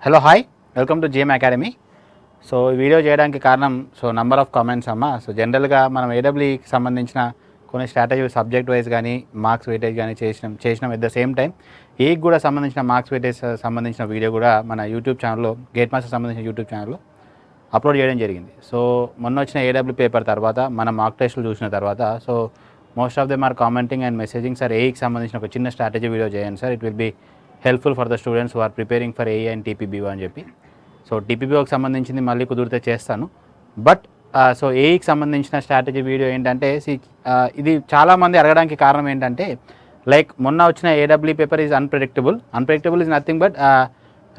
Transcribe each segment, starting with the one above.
Hello hi, welcome to GM academy. So ఈ video చేయడానికి కారణం నంబర్ ఆఫ్ కామెంట్స్ అమ్మ. జనరల్గా మనం ఏడబ్ల్యూకి సంబంధించిన కొన్ని స్ట్రాటజీ సబ్జెక్ట్ వైజ్ కానీ మార్క్స్ వెయిటేజ్ కానీ చేసినాం ఎట్ ద సేమ్ టైం ఈకి కూడా సంబంధించిన మార్క్స్ వెయిటేజ్ సంబంధించిన వీడియో కూడా మన యూట్యూబ్ ఛానల్లో గేట్ మాస్టర్ సంబంధించిన యూట్యూబ్ ఛానల్లో అప్లోడ్ చేయడం జరిగింది. సో మొన్న వచ్చిన ఏడబ్ల్యూ పేపర్ తర్వాత మన మార్క్ టెస్టులు చూసిన తర్వాత most of them are commenting and messaging sir ఏఈకి సంబంధించిన ఒక చిన్న స్ట్రాటజీ వీడియో చేయండి sir, it will be helpful for the students who are preparing for AE and TPBO అని చెప్పి. సో టీపీబీఓకి సంబంధించింది మళ్ళీ కుదిరితే చేస్తాను. బట్ ఏఈకి సంబంధించిన స్ట్రాటజీ వీడియో ఏంటంటే ఇది చాలామంది అడగడానికి కారణం ఏంటంటే లైక్ మొన్న వచ్చిన AW paper is unpredictable is nothing but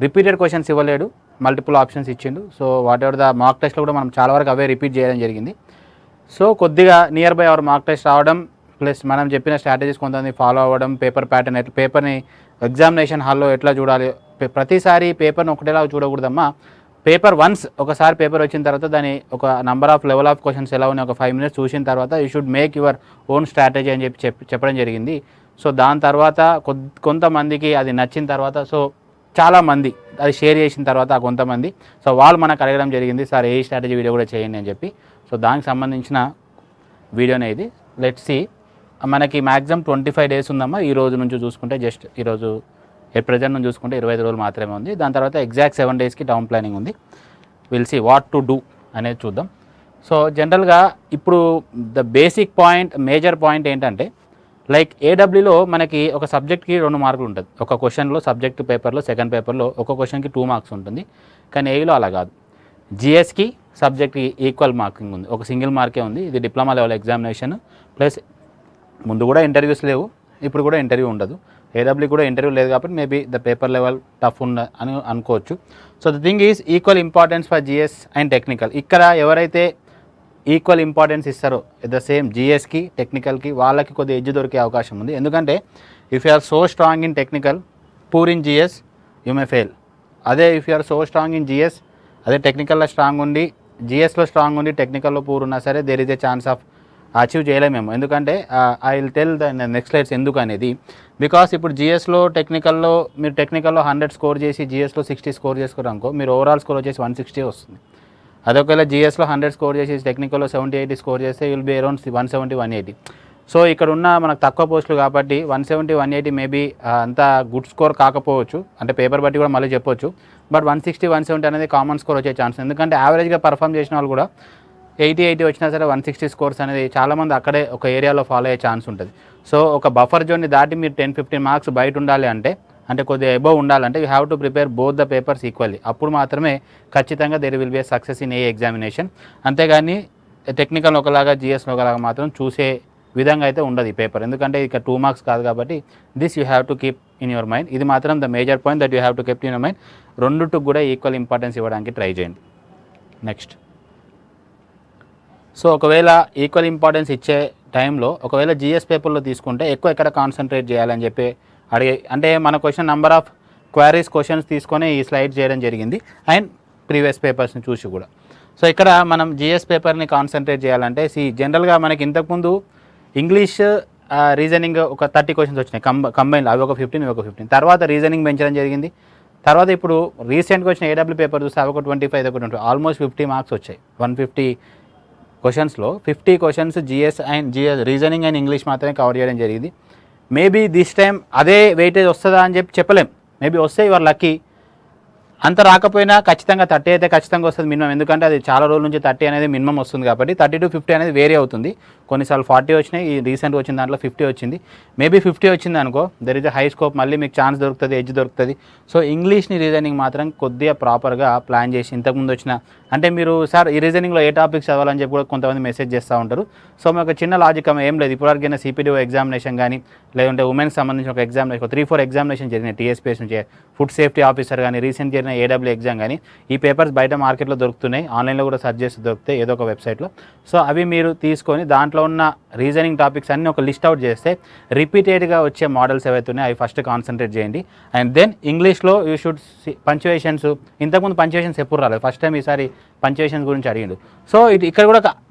repeated questions ఇవ్వలేడు, మల్టిపుల్ ఆప్షన్స్ ఇచ్చిండు. So whatever the mark టెస్ట్లో కూడా మనం చాలా వరకు అవే రిపీట్ చేయడం జరిగింది. సో కొద్దిగా near by our mark test రావడం ప్లస్ మనం చెప్పిన స్ట్రాటజీస్ కొంతమంది ఫాలో అవ్వడం, పేపర్ ప్యాటర్న్ ఎట్లా, పేపర్ని ఎగ్జామినేషన్ హాల్లో ఎట్లా చూడాలి, ప్రతిసారి పేపర్ని ఒకటేలా చూడకూడదమ్మా. పేపర్ వన్స్ ఒకసారి పేపర్ వచ్చిన తర్వాత దాని ఒక number of level of questions ఎలా ఉన్నాయి ఒక 5 minutes చూసిన తర్వాత you should make your own strategy అని చెప్పడం జరిగింది. సో దాని తర్వాత కొంతమందికి అది నచ్చిన తర్వాత చాలామంది అది షేర్ చేసిన తర్వాత కొంతమంది వాళ్ళు మనకు అడగడం జరిగింది, సార్ ఏ స్ట్రాటజీ వీడియో కూడా చేయండి అని చెప్పి. సో దానికి సంబంధించిన వీడియోనే ఇది. Let's see. మనకి మ్యాక్సిమం 25 days ఉందమ్మా. ఈ రోజు నుంచి చూసుకుంటే జస్ట్ ఈరోజు ప్రెజెంట్ నుంచి చూసుకుంటే 25 రోజులు మాత్రమే ఉంది. దాని తర్వాత ఎగ్జాక్ట్ 7 daysకి టౌన్ ప్లానింగ్ ఉంది. Will see what to do అనేది చూద్దాం. సో జనరల్గా ఇప్పుడు the basic point, major point ఏంటంటే లైక్ ఏడబ్ల్యూలో మనకి ఒక సబ్జెక్ట్కి 2 మార్కులు ఉంటుంది. ఒక క్వశ్చన్లో సబ్జెక్ట్ పేపర్లో సెకండ్ పేపర్లో ఒక క్వశ్చన్కి 2 marks ఉంటుంది. కానీ ఏఈలో అలా కాదు. జిఎస్కి సబ్జెక్ట్కి ఈక్వల్ మార్కింగ్ ఉంది, ఒక సింగిల్ మార్కే ఉంది. ఇది డిప్లొమా లెవెల్ ఎగ్జామినేషన్ ప్లస్ ముందు కూడా ఇంటర్వ్యూస్ లేవు, ఇప్పుడు కూడా ఇంటర్వ్యూ ఉండదు. ఏడబ్ల్యూ కూడా ఇంటర్వ్యూ లేదు కాబట్టి maybe the paper level tough అని అనుకోవచ్చు. So the thing is equal importance for GS and technical. ఇక్కడ ఎవరైతే ఈక్వల్ ఇంపార్టెన్స్ ఇస్తారో ఎట్ ద సేమ్ జిఎస్కి టెక్నికల్కి వాళ్ళకి కొద్దిగా ఎడ్జ్ దొరికే అవకాశం ఉంది. ఎందుకంటే if you are so strong in technical poor in GS you may fail. అదే if you are so strong in GS, అదే టెక్నికల్లో స్ట్రాంగ్ ఉండి జిఎస్లో స్ట్రాంగ్ ఉండి టెక్నికల్లో పూర్ ఉన్నా సరే there is a chance of achieve చేయలేమేమో. ఎందుకంటే I will tell the next slides ఎందుకు అనేది. బికాస్ ఇప్పుడు జిఎస్లో టెక్నికల్లో మీరు టెక్నికల్లో 100 స్కోర్ చేసి జిఎస్లో 60 స్కోర్ చేసుకోరు అనుకో, మీరు ఓవరాల్ స్కోర్ వచ్చేసి 160 వస్తుంది. అదొకవేళ జిఎస్లో 100 స్కోర్ చేసి టెక్నికల్లో 70-80 స్కోర్ చేస్తే విల్ బి అరౌండ్ 170-180. సో ఇక్కడ ఉన్న మనకు తక్కువ పోస్టులు కాబట్టి 170-180 మేబీ అంత గుడ్ స్కోర్ కాకపోవచ్చు, అంటే పేపర్ బట్టి కూడా మళ్ళీ చెప్పొచ్చు. బట్ 160-170 అనేది కామన్ స్కోర్ వచ్చే ఛాన్స్. ఎందుకంటే యావరేజ్గా పర్ఫామ్ చేసిన వాళ్ళు కూడా 80 వచ్చినా సరే 160 స్కోర్స్ అనేది చాలామంది అక్కడే ఒక ఏరియాలో ఫాలో అయ్యే ఛాన్స్ ఉంటుంది. సో ఒక బఫర్ జోన్ని దాటి మీరు 10-15 మార్క్స్ బయట ఉండాలి అంటే కొద్దిగా అబోవ్ ఉండాలంటే you have to prepare both the papers equally. అప్పుడు మాత్రమే ఖచ్చితంగా there will be a success in a examination. అంతేగాని టెక్నికల్ ఒకలాగా జిఎస్లో ఒకలాగా మాత్రం చూసే విధంగా అయితే ఉండదు ఈ పేపర్. ఎందుకంటే ఇక 2 marks కాదు కాబట్టి this you have to keep in your mind. ఇది మాత్రం the major point that you have to keep in your mind. రెండుకు కూడా ఈక్వల్ ఇంపార్టెన్స్ ఇవ్వడానికి ట్రై చేయండి. నెక్స్ట్, సో ఒకవేళ ఈక్వల్ ఇంపార్టెన్స్ ఇచ్చే టైంలో ఒకవేళ జిఎస్ పేపర్లో తీసుకుంటే ఎక్కువ ఎక్కడ కాన్సన్ట్రేట్ చేయాలని చెప్పి అంటే మన question number of queries questions తీసుకొని ఈ స్లైడ్ చేయడం జరిగింది అండ్ ప్రీవియస్ పేపర్స్ని చూసి కూడా. సో ఇక్కడ మనం జిఎస్ పేపర్ని కాన్సన్ట్రేట్ చేయాలంటే జనరల్గా మనకి ఇంతకుముందు ఇంగ్లీష్ రీజనింగ్ ఒక 30 questions వచ్చినాయి కంబైన్, అవి ఒక 15 ఇవి ఒక 15. తర్వాత రీజనింగ్ పెంచడం జరిగింది. తర్వాత ఇప్పుడు రీసెంట్గా వచ్చిన ఏడబ్ల్యూ పేపర్ చూస్తే అవి ఒక 25 ఒక 20 ఆల్మోస్ట్ 50 marks వచ్చాయి. 150 క్వశ్చన్స్లో 50 questions GS and reasoning and English మాత్రమే కవర్ చేయడం జరిగింది. మేబీ దిస్ టైం అదే వెయిటేజ్ వస్తుందా అని చెప్పలేం. మేబీ వస్తే యువర్ లక్కీ. అంత రాకపోయినా ఖచ్చితంగా 30 అయితే ఖచ్చితంగా వస్తుంది మినిమం. ఎందుకంటే అది చాలా రోజుల నుంచి 30 అనేది మినిమం వస్తుంది కాబట్టి 30 to 50 అనేది వేరీ అవుతుంది. కొన్నిసార్లు 40 వచ్చినాయి, ఈ రీసెంట్గా వచ్చిన దాంట్లో 50 వచ్చింది. మేబీ 50 వచ్చింది అనుకో, there is a high scope, మళ్ళీ మీకు ఛాన్స్ దొరుకుతుంది, ఎడ్జ్ దొరుకుతుంది. సో ఇంగ్లీష్ని రీజనింగ్ మాత్రం కొద్దిగా ప్రాపర్గా ప్లాన్ చేసి ఇంతకుముందు వచ్చిన అంటే మీరు సార్ ఈ రీజనింగ్లో ఏ టాపిక్స్ చదవాలని చెప్పి కూడా కొంతమంది మెసేజ్ చేస్తూ ఉంటారు. సో మీకు చిన్న లాజిక్ ఏం లేదు. ఇప్పటివరకైనా సిపిడిఓ ఎగ్జామినేషన్ కానీ లేదంటే ఉమెన్కి సంబంధించిన ఒక ఎగ్జామినేషన్ 3-4 ఎగ్జామినేషన్ జరిగినాయి. టీఎస్పీఎస్ నుంచి ఫుడ్ సేఫ్టీ ఆఫీసర్ కానీ రీసెంట్ జరిగిన ఏడబ్ల్యూ ఎగ్జామ్ కానీ ఈ పేపర్స్ బయట మార్కెట్లో దొరుకుతున్నాయి, ఆన్లైన్లో కూడా సెర్చ్ చేసి దొరుకుతాయి ఏదో ఒక వెబ్సైట్లో. సో అవి మీరు తీసుకొని దాంట్లో ఉన్న రీజనింగ్ టాపిక్స్ అన్నీ ఒక లిస్ట్ అవుట్ చేస్తే రిపీటెడ్గా వచ్చే మోడల్స్ ఏవైతే ఉన్నాయో అవి ఫస్ట్ కాన్సన్ట్రేట్ చేయండి. అండ్ దెన్ ఇంగ్లీష్లో యూ షుడ్ పంక్చుయేషన్స్. ఇంతకుముందు పంక్చుయేషన్స్ ఎప్పుడు రాలేదు, ఫస్ట్ టైం ఈసారి పంక్చుయేషన్స్ గురించి అడిగిండు. సో ఇక్కడ కూడా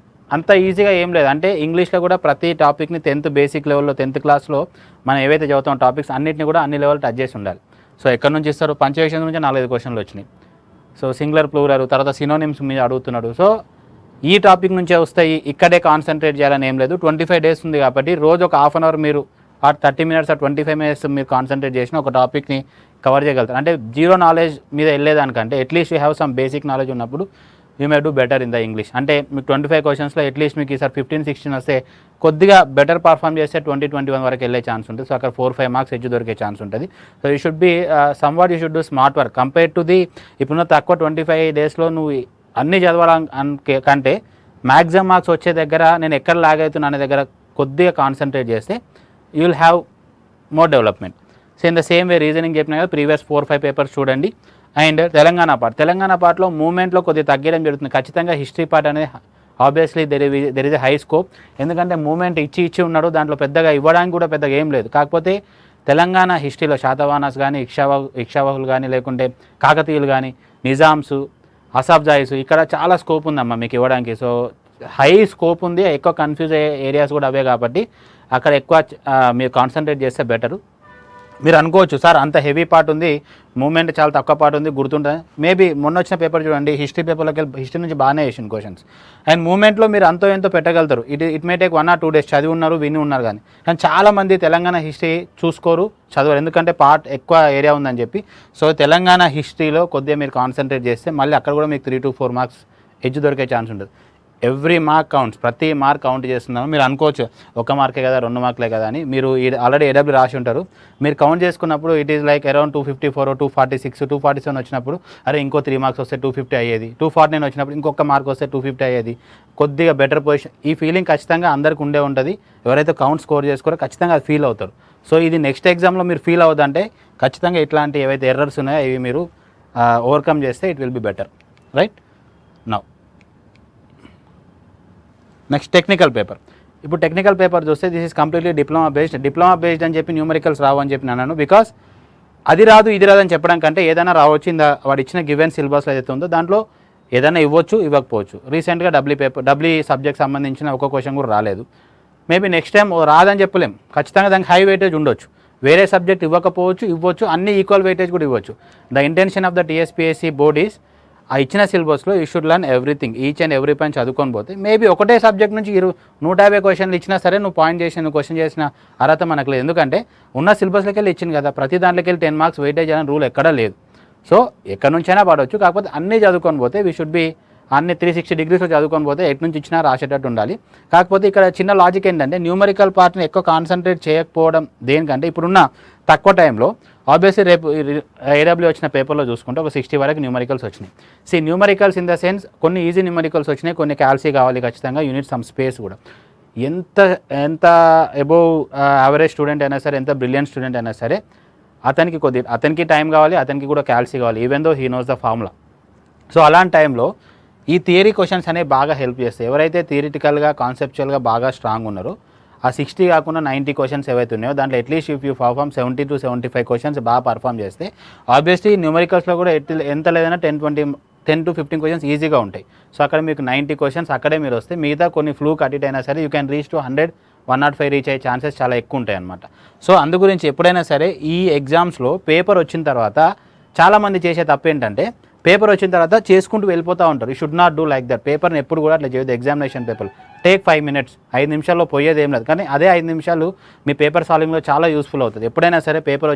అంత ఈజీగా ఏం లేదు. అంటే ఇంగ్లీష్లో కూడా ప్రతి టాపిక్ని 10th బేసిక్ లెవెల్లో 10th క్లాస్లో మనం ఏవైతే చదువుతాం టాపిక్స్ అన్నింటినీ కూడా అన్ని లెవెల్ టచ్ చేసి ఉండాలి. సో ఎక్కడి నుంచి ఇస్తారు, పంక్చుయేషన్ నుంచి 4-5 క్వశ్చన్లు వచ్చినాయి. సో సింగులర్ ప్లూరల్, తర్వాత సినోనిమ్స్ మీద అడుగుతున్నాడు. సో ఈ టాపిక్ నుంచే వస్తాయి, ఇక్కడే కాన్సన్ట్రేట్ చేయాలని ఏం లేదు. 25 డేస్ ఉంది కాబట్టి రోజు ఒక హాఫ్ అన్ అవర్ మీరు 30 minutes 25 minutes మీరు కాన్సన్ట్రేట్ చేసిన ఒక టాపిక్ని కవర్ చేయగలుగుతారు. అంటే జీరో నాలెడ్జ్ మీద వెళ్ళేదానికంటే at least you have some basic knowledge ఉన్నప్పుడు you may do better in the English. అంటే మీకు 25 క్వశ్చన్స్లో అట్లీస్ట్ మీకు ఈసారి 15-16 వస్తే కొద్దిగా బెటర్ పర్ఫామ్ చేస్తే 20-21 వరకు వెళ్ళే ఛాన్స్ ఉంటుంది. సో అక్కడ 4-5 మార్క్స్ ఎడ్జ్ దొరికే ఛాన్స్ ఉంటుంది. So you should be somewhat you should do smart work compare to the ఇప్పుడున్న తక్కువ 25 డేస్లో నువ్వు అన్నీ చదవడం కంటే మ్యాక్సిమం మార్క్స్ వచ్చే దగ్గర నేను ఎక్కడ లాగ్ అవుతున్నా అనే దగ్గర కొద్దిగా కాన్సన్ట్రేట్ చేస్తే you will have more development. So in the same way reasoning చెప్పిన కదా, ప్రీవియస్ 4-5 పేపర్స్ చూడండి. అండ్ తెలంగాణ పార్ట్లో మూమెంట్లో కొద్దిగా తగ్గడం జరుగుతుంది. ఖచ్చితంగా హిస్టరీ పార్ట్ అనేది obviously there is a high scope, ఎందుకంటే మూమెంట్ ఇచ్చి ఉన్నాడు, దాంట్లో పెద్దగా ఇవ్వడానికి కూడా పెద్దగా ఏం లేదు. కాకపోతే తెలంగాణ హిస్టరీలో శాతవాహనాస్ కానీ ఇక్షావాహులు కానీ లేకుంటే కాకతీయులు కానీ నిజామ్స్ అసాబ్జాయిస్ ఇక్కడ చాలా స్కోప్ ఉందమ్మా మీకు ఇవ్వడానికి. సో హై స్కోప్ ఉంది, ఎక్కువ కన్ఫ్యూజ్ అయ్యే ఏరియాస్ కూడా అవే కాబట్టి అక్కడ ఎక్కువ మీరు కాన్సన్ట్రేట్ చేస్తే బెటరు. మీరు అనుకోవచ్చు సార్ అంత హెవీ పార్ట్ ఉంది, మూమెంట్ చాలా తక్కువ పార్ట్ ఉంది, గుర్తుంటుంది. మేబీ మొన్న వచ్చిన పేపర్ చూడండి, హిస్టరీ హిస్టరీ నుంచి బాగానే వేసిన క్వశ్చన్స్. అండ్ మూమెంట్లో మీరు అంతో ఎంతో పెట్టగలుగుతారు. It may take 1 or 2 days చదివి ఉన్నారు, విని ఉన్నారు. కానీ చాలామంది తెలంగాణ హిస్టరీ చూసుకోరు, చదవరు, ఎందుకంటే పార్ట్ ఎక్కువ ఏరియా ఉందని చెప్పి. సో తెలంగాణ హిస్టరీలో కొద్దిగా మీరు కాన్సన్ట్రేట్ చేస్తే మళ్ళీ అక్కడ కూడా మీకు 3-4 మార్క్స్ ఎడ్జ్ దొరికే ఛాన్స్ ఉంటుంది. ఎవ్రీ మార్క్ కౌంట్స్, ప్రతి మార్క్ కౌంట్ చేస్తున్నాము. మీరు అనుకోవచ్చు 1 మార్కే కదా 2 మార్కులే కదా అని. మీరు ఆల్రెడీ ఏడబ్ల్యూ రాసి ఉంటారు. మీరు కౌంట్ చేసుకున్నప్పుడు ఇట్ ఈస్ లైక్ అరౌండ్ 254, 246, 247 వచ్చినప్పుడు అరే ఇంకో 3 మార్క్స్ వస్తే 250 అయ్యేది, 249 వచ్చినప్పుడు ఇంకొక మార్క్ వస్తే 250 అయ్యేది, కొద్దిగా బెటర్ పొజిషన్. ఈ ఫీలింగ్ ఖచ్చితంగా అందరికి ఉండే ఉంటుంది. ఎవరైతే కౌంట్ స్కోర్ చేసుకోరో ఖచ్చితంగా అది ఫీల్ అవుతారు. సో ఇది నెక్స్ట్ ఎగ్జామ్లో మీరు ఫీల్ అవుతుందంటే ఖచ్చితంగా ఇట్లాంటి ఏవైతే ఎర్రర్స్ ఉన్నాయో ఇవి మీరు ఓవర్కమ్ చేస్తే it will be better, right. Now next technical paper. ఇప్పుడు టెక్నికల్ పేపర్ చూస్తే this is completely diploma based అని చెప్పి న్యూమరికల్స్ రావు అని చెప్పి అన్నాను. బికాస్ అది రాదు ఇది రాదు అని చెప్పడం కంటే ఏదైనా రావచ్చు. వాడు ఇచ్చిన గివెన్ సిలబస్ ఏదైతే ఉందో దాంట్లో ఏదైనా ఇవ్వచ్చు, ఇవ్వకపోవచ్చు. రీసెంట్గా డబ్ల్యూ సబ్జెక్ట్ సంబంధించిన ఒక క్వశ్చన్ కూడా రాలేదు. మేబీ నెక్స్ట్ టైం రాదని చెప్పలేం, ఖచ్చితంగా దానికి హై వెయిటేజ్ ఉండొచ్చు. వేరే సబ్జెక్ట్ ఇవ్వకపోవచ్చు, ఇవ్వచ్చు, అన్ని ఈక్వల్ వెయిటేజ్ కూడా ఇవ్వచ్చు. The intention of the TSPSC board is ఆ ఇచ్చిన సిలబస్లో you should learn everything, each and every point చదువుకొని పోతే మేబీ ఒకటే సబ్జెక్ట్ నుంచి 150 క్వశ్చన్లు ఇచ్చినా సరే నువ్వు పాయింట్ చేసిన క్వశ్చన్ చేసిన అర్హత మనకు లేదు. ఎందుకంటే ఉన్న సిలబస్లోకి వెళ్ళి ఇచ్చింది కదా, ప్రతి దాంట్లోకి వెళ్ళి 10 మార్క్స్ వెయిటేజ్ అనే రూల్ ఎక్కడా లేదు. సో ఎక్కడి నుంచైనా పడవచ్చు, కాకపోతే అన్నీ చదువుకొని పోతే వీ షుడ్ బి అన్ని 360 degreesలో చదువుకొని పోతే ఎటు నుంచి ఇచ్చినా రాసేటట్టు ఉండాలి. కాకపోతే ఇక్కడ చిన్న లాజిక్ ఏంటంటే న్యూమరికల్ పార్ట్ని ఎక్కువ కాన్సన్ట్రేట్ చేయకపోవడం దేనికంటే ఇప్పుడున్న తక్కువ టైంలో ఆబ్వియస్లీ రేపు ఏడబ్ల్యూ వచ్చిన పేపర్లో చూసుకుంటే ఒక 60 వరకు న్యూమరికల్స్ వచ్చినాయి. న్యూమరికల్స్ ఇన్ ద సెన్స్ కొన్ని ఈజీ న్యూమరికల్స్ వచ్చినాయి, కొన్ని క్యాల్సీ కావాలి ఖచ్చితంగా, యూనిట్ సమ్ స్పేస్ కూడా. ఎంత అబోవ్ యావరేజ్ స్టూడెంట్ అయినా సరే, ఎంత బ్రిలియంట్ స్టూడెంట్ అయినా సరే అతనికి టైం కావాలి, అతనికి కూడా క్యాల్సీ కావాలి, even though he knows the formula. So అలాంటి టైంలో ఈ థియరీ క్వశ్చన్స్ అనేవి బాగా హెల్ప్ చేస్తాయి. ఎవరైతే థియరిటికల్గా కాన్సెప్చువల్గా బాగా స్ట్రాంగ్ ఉన్నారో ఆ 60 కాకుండా 90 క్వశ్చన్స్ ఏవైతే ఉన్నాయో దాంట్లో at least if you perform 70 to 75 questions బాగా పర్ఫామ్ చేస్తే ఆబ్వియస్లీ న్యూమరికల్స్లో కూడా ఎంత లేదన్నా 10 to 15 క్వశ్చన్స్ ఈజీగా ఉంటాయి. సో అక్కడ మీకు 90 క్వశ్చన్స్ అక్కడే మీరు వస్తే మిగతా కొన్ని ఫ్లూ కటిట్ అయినా సరే you can reach to 100, 105 reach అయ్యే ఛాన్సెస్ చాలా ఎక్కువ ఉంటాయి అనమాట. సో అందు గురించి ఎప్పుడైనా సరే ఈ ఎగ్జామ్స్లో పేపర్ వచ్చిన తర్వాత చాలామంది చేసే తప్పు ఏంటంటే పేపర్ వచ్చిన తర్వాత చేసుకుంటూ వెళ్ళిపోతూ ఉంటారు. You should not do like that. పేపర్ని ఎప్పుడు కూడా అట్లా చేయదు. ఎగ్జామినేషన్ పేపర్ టేక్ 5 minutes, 5 నిమిషాల్లో పోయేది ఏం లేదు. కానీ అదే 5 నిమిషాలు మీ పేపర్ సాల్వింగ్లో చాలా యూస్ఫుల్ అవుతుంది. ఎప్పుడైనా సరే పేపర్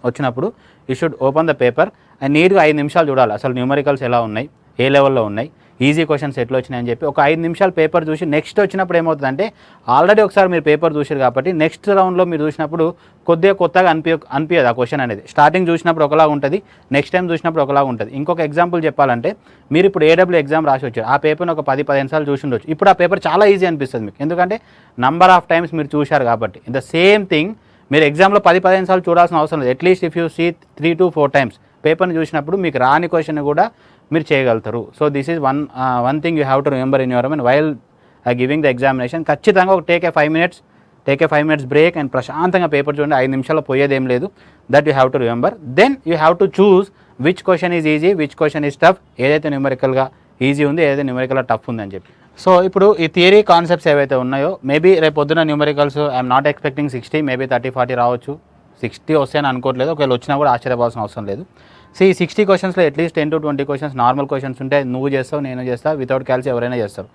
వచ్చినప్పుడు you should open the paper and నీట్గా 5 నిమిషాలు చూడాలి అసలు న్యూమరికల్స్ ఎలా ఉన్నాయి, ఏ లెవెల్లో ఉన్నాయి, ఈజీ క్వశ్చన్స్ ఎట్లా వచ్చినాయని చెప్పి ఒక 5 నిమిషాలు పేపర్ చూసి నెక్స్ట్ వచ్చినప్పుడు ఏమవుతుందంటే ఆల్రెడీ ఒకసారి మీరు పేపర్ చూసారు కాబట్టి నెక్స్ట్ రౌండ్లో మీరు చూసినప్పుడు కొద్దిగా కొత్తగా అనిపించదు ఆ క్వశ్చన్ అనేది. స్టార్టింగ్ చూసినప్పుడు ఒకలాగా ఉంటుంది, నెక్స్ట్ టైం చూసినప్పుడు ఒకలాగా ఉంటుంది. ఇంకొక ఎగ్జాంపుల్ చెప్పాలంటే మీరు ఇప్పుడు ఏడబ్ల్యూ ఎగ్జామ్ రాసి వచ్చారు, ఆ పేపర్ని ఒక 10-15 సార్లు చూసి ఉండొచ్చు. ఇప్పుడు ఆ పేపర్ చాలా ఈజీ అనిపిస్తుంది మీకు, ఎందుకంటే నంబర్ ఆఫ్ టైమ్స్ మీరు చూశారు కాబట్టి. ద సేమ్ థింగ్ మీరు ఎగ్జామ్లో 10-15 సార్లు చూడాల్సిన అవసరం లేదు. At least if you see 3 to 4 times పేపర్ని చూసినప్పుడు మీకు రాని క్వశ్చన్ కూడా మీరు చేయగలుగుతారు. So this is one thing you have to remember in your mind while giving the examination. ఖచ్చితంగా ఒక take a 5 minutes break and ప్రశాంతంగా పేపర్ చూడండి. 5 నిమిషాల్లో పోయేదేం లేదు. That you have to remember. Then you have to choose which question is easy, which question is tough, ఏదైతే న్యూమరికల్గా easy ఉంది, ఏదైతే న్యూమరికల్గా టఫ్ ఉంది అని చెప్పి. సో ఇప్పుడు ఈ థియరీ కాన్సెప్ట్స్ ఏవైతే ఉన్నాయో మేబీ రేపు పొద్దున numericals I'm not expecting 60, maybe 30-40 రావచ్చు. 60 వస్తాయని అనుకోవట్లేదు, ఒకవేళ వచ్చినా కూడా ఆశ్చర్యపోవాల్సిన అవసరం లేదు. సో ఈ 60 క్వశ్చన్స్లో at least 10 to 20 questions normal questions ఉంటే నువ్వు చేస్తావు, నేను చేస్తా, వితౌట్ క్యాల్సి ఎవరైనా చేస్తారు,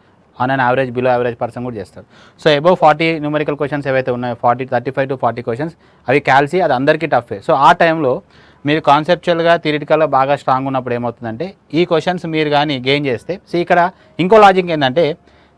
on an average below average person కూడా చేస్తారు. సో అబౌవ్ 40 న్యూమరికల్ క్వశ్చన్స్ ఏవైతే ఉన్నాయో 35 to 40 క్వశ్చన్స్ అవి క్యాల్సి, అది అందరికీ టఫే. సో ఆ టైంలో మీరు కాన్సెప్చువల్గా థియరిటికల్గా బాగా స్ట్రాంగ్ ఉన్నప్పుడు ఏమవుతుందంటే ఈ క్వశ్చన్స్ మీరు కానీ గెయిన్ చేస్తే, సో ఇక్కడ ఇంకో లాజిక్ ఏంటంటే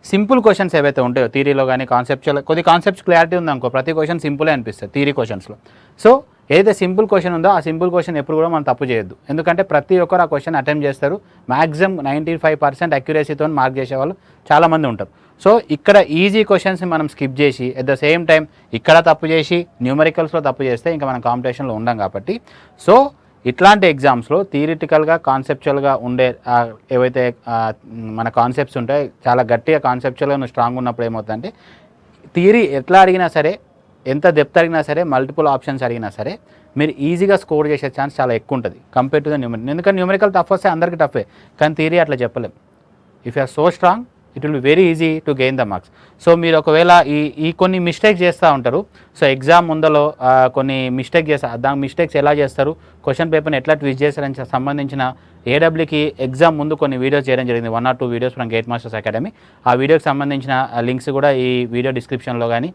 సింపుల్ క్వశ్చన్స్ ఏవైతే ఉంటాయో థియరీలో కానీ కాన్సెప్చువల్ కొద్ది కాన్సెప్ట్స్ క్లారిటీ ఉందనుకో ప్రతి క్వశ్చన్ సింపులే అనిపిస్తుంది థియరీ క్వశ్చన్స్లో. సో ఏదైతే సింపుల్ క్వశ్చన్ ఉందో ఆ సింపుల్ క్వశ్చన్ ఎప్పుడు కూడా మనం తప్పు చేయొద్దు, ఎందుకంటే ప్రతి ఒక్కరు ఆ క్వశ్చన్ అటెంప్ట్ చేస్తారు. మ్యాక్సిమం 95% అక్యురసీతో మార్క్ చేసేవాళ్ళు చాలామంది ఉంటారు. సో ఇక్కడ ఈజీ క్వశ్చన్స్ని మనం స్కిప్ చేసి అట్ ద సేమ్ టైం ఇక్కడ తప్పు చేసి న్యూమరికల్స్లో తప్పు చేస్తే ఇంకా మనం కాంపిటీషన్లో ఉండం కాబట్టి, సో ఇట్లాంటి ఎగ్జామ్స్లో థియరిటికల్గా కాన్సెప్చువల్గా ఉండే ఏవైతే మన కాన్సెప్ట్స్ ఉంటాయో చాలా గట్టిగా కాన్సెప్చువల్గా నువ్వు స్ట్రాంగ్ ఉన్నప్పుడు ఏమవుతుందంటే థియరీ ఎట్లా అడిగినా సరే, ఎంత డెప్త్ అడిగినా సరే, మల్టిపుల్ ఆప్షన్స్ అడిగినా సరే మీరు ఈజీగా స్కోర్ చేసే ఛాన్స్ చాలా ఎక్కువ ఉంటుంది కంపేర్ టు ద న్యూమరికల్. ఎందుకంటే న్యూమరికల్ టఫ్ వస్తే అందరికీ టఫే, కానీ థియరీ అట్లా చెప్పలేం. If you are so strong it will be very easy to gain the marks. So మీరు ఒకవేళ ఈ కొన్ని మిస్టేక్స్ చేస్తూ ఉంటారు. సో ఎగ్జామ్ ముందలో కొన్ని మిస్టేక్ చేస్తారు, దాని మిస్టేక్స్ ఎలా చేస్తారు, క్వశ్చన్ పేపర్ని ఎట్లా ట్విస్ట్ చేస్తారని సంబంధించిన ఏడబ్ల్యూకి ఎగ్జామ్ ముందు కొన్ని వీడియోస్ చేయడం జరిగింది, 1 or 2 videos from gate masters academy. ఆ వీడియోకి సంబంధించిన లింక్స్ కూడా ఈ వీడియో డిస్క్రిప్షన్లో కానీ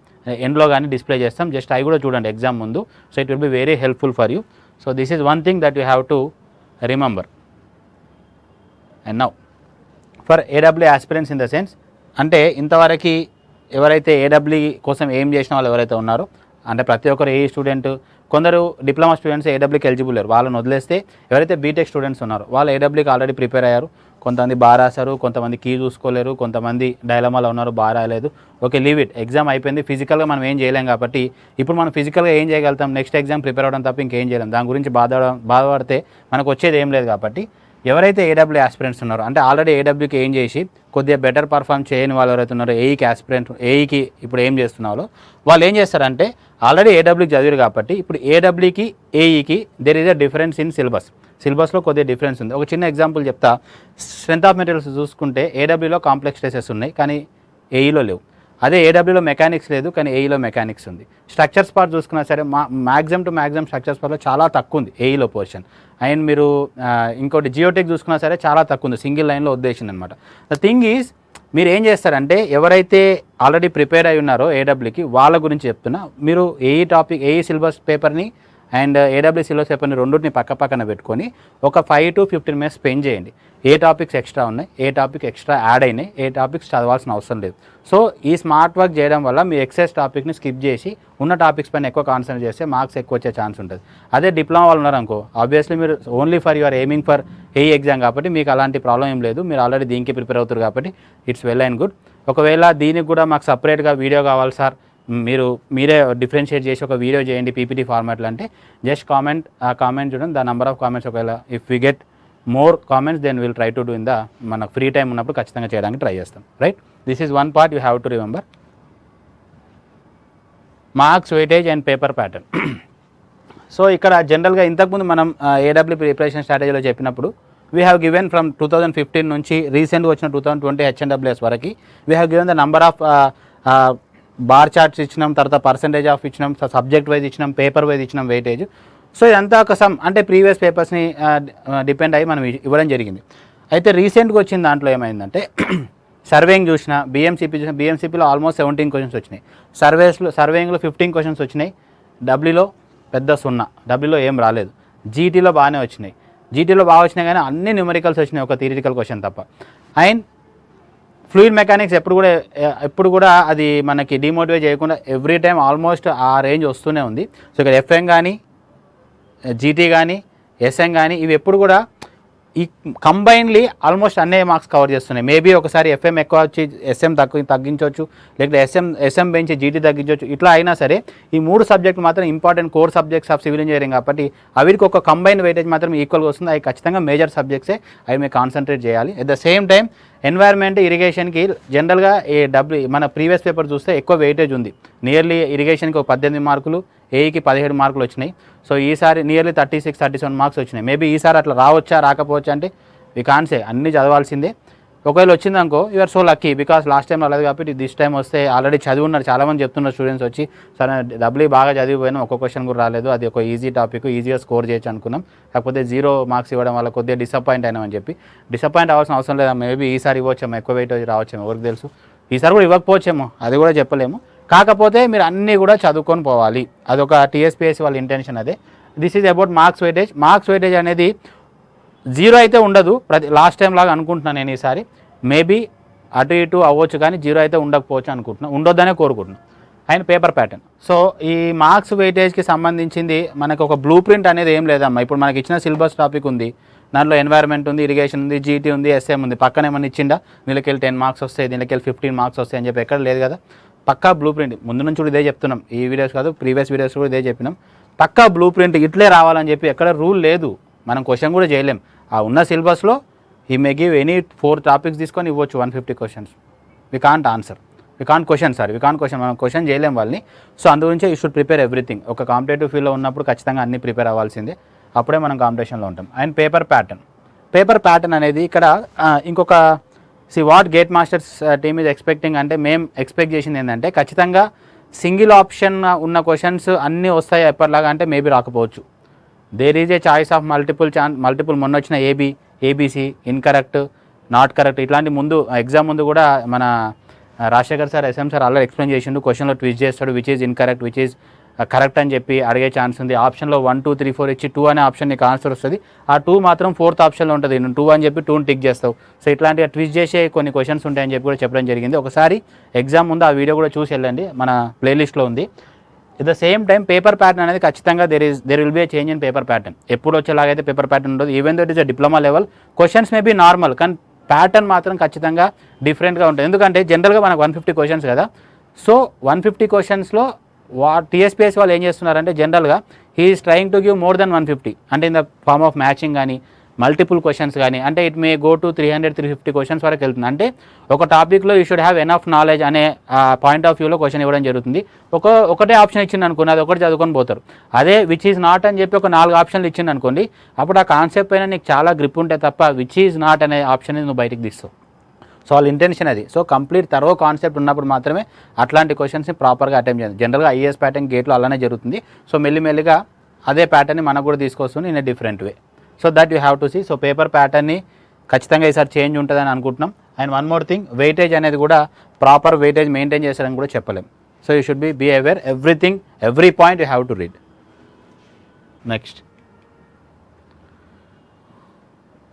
ఎండ్లో కానీ డిస్ప్లే చేస్తాం, జస్ట్ అవి కూడా చూడండి ఎగ్జామ్ ముందు. So it will be very helpful for you. So this is one thing that you have to remember. And now for AW aspirants in the sense, అంటే ఇంతవరకు ఎవరైతే ఏడబ్ల్యూ కోసం ఏం చేసిన వాళ్ళు ఎవరైతే ఉన్నారో, అంటే ప్రతి ఒక్కరు ఏ స్టూడెంట్, కొందరు డిప్లొమా స్టూడెంట్స్ ఏడబ్ల్యూకి ఎలిజిబుల్ లేరు, వాళ్ళని వదిలేస్తే ఎవరైతే బీటెక్ స్టూడెంట్స్ ఉన్నారో వాళ్ళు ఏడబ్ల్యూకి ఆల్రెడీ ప్రిపేర్ అయ్యారు. కొంతమంది బాగా రాశారు, కొంతమంది కీ చూసుకోలేరు, కొంతమంది డైలమాలో ఉన్నారు, బాగా రాయలేదు. ఓకే, లీవ్ ఇట్, ఎగ్జామ్ అయిపోయింది. ఫిజికల్గా మనం ఏం చేయలేం కాబట్టి ఇప్పుడు మనం ఫిజికల్గా ఏం చేయగలుగుతాం, నెక్స్ట్ ఎగ్జామ్ ప్రిపేర్ అవ్వడం తప్ప ఇంకేం చేయలేం. దాని గురించి బాధపడితే మనకు వచ్చేది ఏం లేదు. కాబట్టి ఎవరైతే ఏడబ్ల్యూ ఆస్పిరెంట్స్ ఉన్నారో, అంటే ఆల్రెడీ ఏడబ్ల్యూకి ఏం చేసి కొద్దిగా బెటర్ పర్ఫామ్ చేయని వాళ్ళు ఎవరైతే ఉన్నారో, ఏఈకి ఆస్పిరెంట్, ఏఈకి ఇప్పుడు ఏం చేస్తున్నారో వాళ్ళు ఏం చేస్తారంటే ఆల్రెడీ ఏడబ్ల్యూకి చదివారు కాబట్టి ఇప్పుడు ఏడబ్ల్యూకి ఏఈకి there is a difference in సిలబస్లో కొద్దిగా డిఫరెన్స్ ఉంది. ఒక చిన్న ఎగ్జాంపుల్ చెప్తా. స్ట్రెంత్ ఆఫ్ మెటీరియల్స్ చూసుకుంటే ఏడబ్ల్యూలో కాంప్లెక్స్ స్ట్రెసెస్ ఉన్నాయి కానీ ఏఈలో లేవు. అదే ఏడబ్ల్యూలో మెకానిక్స్ లేదు కానీ ఏఈలో మెకానిక్స్ ఉంది. స్ట్రక్చర్స్ పార్ట్ చూసుకున్నా సరే మ్యాక్సిమం టు మ్యాక్సిమం స్ట్రక్చర్స్ పార్ట్లో చాలా తక్కువ ఉంది ఏఈలో పోర్షన్. అండ్ మీరు ఇంకోటి జియోటెక్ చూసుకున్నా సరే చాలా తక్కువ ఉంది, సింగిల్ లైన్లో ఉద్దేశం అనమాట. ద థింగ్ ఈజ్ మీరు ఏం చేస్తారంటే ఎవరైతే ఆల్రెడీ ప్రిపేర్ అయి ఉన్నారో ఏడబ్ల్యూకి వాళ్ళ గురించి చెప్తున్నా, మీరు ఏఈ సిలబస్ పేపర్ని అండ్ ఏడబ్ల్యూ సిలబస్ పేపర్ని రెండింటిని పక్కన పెట్టుకొని ఒక 5 to 15 minutes స్పెండ్ చేయండి. ఏ టాపిక్స్ ఎక్స్ట్రా ఉన్నాయి, ఏ టాపిక్ ఎక్స్ట్రా యాడ్ అయినాయి, ఏ టాపిక్స్ చదవాల్సిన అవసరం లేదు. సో ఈ స్మార్ట్ వర్క్ చేయడం వల్ల మీ ఎక్సెస్ టాపిక్ని స్కిప్ చేసి ఉన్న టాపిక్స్ పైన ఎక్కువ కాన్సన్ట్రేట్ చేస్తే మార్క్స్ ఎక్కువ వచ్చే ఛాన్స్ ఉంటుంది. అదే డిప్లొమా వాళ్ళు ఉన్నారనుకో, ఆబ్వియస్లీ మీరు only for your aiming for AE exam కాబట్టి మీకు అలాంటి ప్రాబ్లం ఏం లేదు, మీరు ఆల్రెడీ దీనికి ప్రిపేర్ అవుతారు కాబట్టి ఇట్స్ వెల్ అండ్ గుడ్. ఒకవేళ దీనికి కూడా మాకు సపరేట్గా వీడియో కావాలి సార్, మీరే డిఫరెన్షియేట్ చేసి ఒక వీడియో చేయండి పీపీటీ ఫార్మాట్లో అంటే జస్ట్ కామెంట్ చూడండి. ద నెంబర్ ఆఫ్ కామెంట్స్ ఒకవేళ if we get more comments then will try to do in the మనకు ఫ్రీ టైం ఉన్నప్పుడు ఖచ్చితంగా చేయడానికి ట్రై చేస్తాం. Right, this is one part you have to remember. Marks, weightage and paper pattern. So ఇక్కడ జనరల్గా ఇంతకుముందు మనం ఏడబ్ల్యూ ప్రిపరేషన్ స్ట్రాటజీలో చెప్పినప్పుడు వీ హ్యావ్ గివెన్ ఫ్రమ్ 2015 నుంచి రీసెంట్గా వచ్చిన 2020 హెచ్ఎన్డబ్ల్యూఎస్ వరకు we have given the number of bar charts ఇచ్చినాం, తర్వాత పర్సంటేజ్ ఆఫ్ ఇచ్చినాం, సబ్జెక్ట్ వైజ్ ఇచ్చినాం, పేపర్ వైజ్ ఇచ్చినాం వెయిటేజ్. సో ఇదంతా ఒక సమ్ అంటే ప్రీవియస్ పేపర్స్ని డిపెండ్ అయ్యి మనం ఇవ్వడం జరిగింది. అయితే రీసెంట్గా వచ్చిన దాంట్లో ఏమైందంటే సర్వేయింగ్ చూసిన, బీఎంసీపీ చూసిన, బీఎంసీపీలో ఆల్మోస్ట్ 17 క్వశ్చన్స్ వచ్చినాయి, సర్వేయింగ్లో 15 క్వశ్చన్స్ వచ్చినాయి, డబ్ల్యూలో పెద్ద 0, డబ్ల్యూలో ఏం రాలేదు. జీటీలో బాగానే వచ్చినాయి, జీటీలో బాగా వచ్చినాయి కానీ అన్ని న్యూమరికల్స్ వచ్చినాయి ఒక థియరిటికల్ క్వశ్చన్ తప్ప. అండ్ ఫ్లూయిడ్ మెకానిక్స్ ఎప్పుడు కూడా అది మనకి డిమోటివేట్ చేయకుండా ఎవ్రీ టైం ఆల్మోస్ట్ ఆ రేంజ్ వస్తూనే ఉంది. సో ఇక్కడ ఎఫ్ఎం కానీ, జీటీ కానీ, ఎస్ఎం కానీ ఇవి ఎప్పుడు కూడా ఈ కంబైన్లీ ఆల్మోస్ట్ అన్నీ మార్క్స్ కవర్ చేస్తున్నాయి. మేబీ ఒకసారి ఎఫ్ఎం ఎక్కువ వచ్చి ఎస్ఎం తగ్గించవచ్చు, లేకపోతే ఎస్ఎం పెంచి జీటీ తగ్గించవచ్చు. ఇట్లా అయినా సరే ఈ 3 సబ్జెక్టులు మాత్రం important core subjects of civil engineering కాబట్టి అవికి ఒక కంబైన్ వెయిటేజ్ మాత్రం ఈక్వల్గా వస్తుంది. అవి ఖచ్చితంగా మేజర్ సబ్జెక్ట్సే, అవి మీరు కాన్సన్ట్రేట్ చేయాలి. At the same time environment, ఇరిగేషన్కి జనరల్గా మన ప్రీవియస్ పేపర్ చూస్తే ఎక్కువ వెయిటేజ్ ఉంది. నియర్లీ ఇరిగేషన్కి ఒక 18 మార్కులు, ఏఈకి 17 మార్కులు వచ్చినాయి. సో ఈసారి నియర్లీ 36-37 మార్క్స్ వచ్చినాయి. మేబీ ఈసారి అట్లా రావచ్చా రాకపోవచ్చా అంటే వి కాన్ సే, అన్నీ చదవాల్సిందే. ఒకవేళ వచ్చిందనుకో you're so lucky, because last time రాలేదు కాబట్టి దిస్ టైం వస్తే ఆల్రెడీ చదివి ఉన్నారు. చాలామంది చెప్తున్నారు స్టూడెంట్స్ వచ్చి, సరే డబ్ల్యూ బాగా చదివిపోయినా ఒక్క క్వశ్చన్ కూడా రాలేదు, అది ఒక ఈజీ టాపిక్, ఈజీగా స్కోర్ చేయొచ్చు అనుకున్నాం, కాకపోతే 0 మార్క్స్ ఇవ్వడం వల్ల కొద్దిగా డిసప్పాయింట్ అయినామని చెప్పి. డిసప్పాయింట్ అవ్వాల్సిన అవసరం లేదా, మేబీ ఈసారి ఇవ్వచ్చేమో, ఎక్కువ వెయిట్ రావచ్చేమో, ఎవరికి తెలుసు, ఈసారి కూడా ఇవ్వకపోవచ్చేమో, అది కూడా చెప్పలేము. కాకపోతే మీరు అన్నీ కూడా చదువుకొని పోవాలి, అదొక టీఎస్పీఎస్సీ వాళ్ళ ఇంటెన్షన్ అదే. This is about marks weightage. Marks weightage అనేది 0 అయితే ఉండదు, లాస్ట్ టైం లాగా అనుకుంటున్నాను నేను. ఈసారి మేబీ అటు ఇటు అవ్వచ్చు కానీ 0 అయితే ఉండకపోవచ్చు అనుకుంటున్నాను, ఉండొద్దనే కోరుకుంటున్నాను. And paper pattern. సో ఈ మార్క్స్ వెయిటేజ్కి సంబంధించింది మనకు ఒక బ్లూ ప్రింట్ అనేది ఏం లేదమ్మా. ఇప్పుడు మనకి ఇచ్చిన సిలబస్ టాపిక్ ఉంది, దాంట్లో ఎన్వైర్న్మెంట్ ఉంది, ఇరిగేషన్ ఉంది, జీటీ ఉంది, ఎస్ఎం ఉంది, పక్కన ఏమన్నా ఇచ్చిందా దీనికెళ్ళి 10 మార్క్స్ వస్తాయి, దీనికెళ్ళి 15 మార్క్స్ వస్తాయి అని చెప్పి ఎక్కడ లేదు కదా. పక్కా బ్లూ ప్రింట్ ముందు నుంచి కూడా ఇదే చెప్తున్నాం, ఈ వీడియోస్ కాదు ప్రీవియస్ వీడియోస్ కూడా ఇదే చెప్పినాం. పక్కా బ్లూ ప్రింట్ ఇట్లే రావాలని చెప్పి ఎక్కడ రూల్ లేదు. మనం క్వశ్చన్ కూడా చేయలేం. ఆ ఉన్న సిలబస్లో ఈ మే గివ్ ఎనీ 4 టాపిక్స్ తీసుకొని ఇవ్వచ్చు 150 questions. We can't answer, we can't question, మనం క్వశ్చన్ చేయలేం వాళ్ళని. సో అందుగురించే యూ షుడ్ ప్రిపేర్ ఎవ్రీథింగ్. ఒక కాంపిటేటివ్ ఫీల్డ్లో ఉన్నప్పుడు ఖచ్చితంగా అన్ని ప్రిపేర్ అవ్వాల్సిందే, అప్పుడే మనం కాంపిటీషన్లో ఉంటాం. అండ్ పేపర్ ప్యాటర్న్ అనేది ఇక్కడ ఇంకొక what gate masters team is expecting అంటే, మేము ఎక్స్పెక్ట్ చేసింది ఏంటంటే ఖచ్చితంగా సింగిల్ ఆప్షన్ ఉన్న క్వశ్చన్స్ అన్నీ వస్తాయి ఎప్పటిలాగా అంటే మేబీ రాకపోవచ్చు. There is a choice of multiple మొన్న వచ్చిన ఏబీసీ, ఇన్కరెక్ట్, నాట్ కరెక్ట్, ఇట్లాంటి ముందు ఎగ్జామ్ ముందు కూడా మన Rajasekhar sir, SM sir already explain చేసిండు. క్వశ్చన్లో ట్విస్ట్ చేస్తాడు, which is incorrect, which is correct అని చెప్పి అడిగే ఛాన్స్ ఉంది. ఆప్షన్లో 1 2 3 4 ఇచ్చి 2 అనే ఆప్షన్ నీకు ఆన్సర్ వస్తుంది, ఆ 2 మాత్రం 4th ఆప్షన్లో ఉంటుంది, నువ్వు 2 అని చెప్పి 2ని టిక్ చేస్తావు. సో ఇట్లాంటిగా ట్విస్ట్ చేసే కొన్ని క్వశ్చన్స్ ఉంటాయని చెప్పి కూడా చెప్పడం జరిగింది. ఒకసారి ఎగ్జామ్ ముందు ఆ వీడియో కూడా చూసి వెళ్ళండి, మన ప్లేలిస్ట్లో ఉంది. At the same time paper pattern అనేది ఖచ్చితంగా there will be a change in paper pattern. ఎప్పుడు వచ్చేలాగైతే పేపర్ ప్యాటర్న్ ఉండదు. Even though it is a diploma level, questions may be normal, కానీ ప్యాటర్న్ మాత్రం ఖచ్చితంగా డిఫరెంట్గా ఉంటుంది. ఎందుకంటే జనరల్గా మనకు 150 క్వశ్చన్స్ కదా. సో 150 క్వశ్చన్స్లో టీఎస్పీఎస్ వాళ్ళు ఏం చేస్తున్నారంటే జనరల్గా he is trying to give more than 150, అంటే in the form of matching కానీ మల్టిపుల్ క్వశ్చన్స్ కానీ, అంటే it may go to 300-350 questions వరకు వెళ్తుంది. అంటే ఒక టాపిక్లో you should have enough knowledge అనే పాయింట్ ఆఫ్ వ్యూలో క్వశ్చన్ ఇవ్వడం జరుగుతుంది. ఒకటే ఆప్షన్ ఇచ్చింది అనుకోండి, అది ఒకటి చదువుకొని పోతారు. అదే విచ్ ఈజ్ నాట్ అని చెప్పి ఒక 4 ఆప్షన్లు ఇచ్చింది అనుకోండి, అప్పుడు ఆ కాన్సెప్ట్ పైన నీకు చాలా గ్రిప్ ఉంటే తప్ప విచ్ ఈజ్ నాట్ అనే ఆప్షన్ నువ్వు బయటికి తీస్తావు. సో వాళ్ళ ఇంటెన్షన్ అది. సో కంప్లీట్ తరో కాన్సెప్ట్ ఉన్నప్పుడు మాత్రమే అట్లాంటి క్వశ్చన్స్ని ప్రాపర్గా అటెంప్ట్ చేయాలి. జనరల్గా ఐఏఎస్ ప్యాటర్న్ గేట్లో అలానే జరుగుతుంది. సో మెల్లిమెల్లిగా అదే ప్యాటర్న్ని మనకు కూడా తీసుకొస్తుంది in a different way. So that you have to see. So paper ప్యాటర్న్ని ఖచ్చితంగా ఈసారి చేంజ్ ఉంటుందని అనుకుంటున్నాం. And one more thing, weightage అనేది కూడా ప్రాపర్ వెయిటేజ్ మెయింటైన్ చేస్తారని కూడా చెప్పలేం. So you should be aware everything, every point you have to read. Next,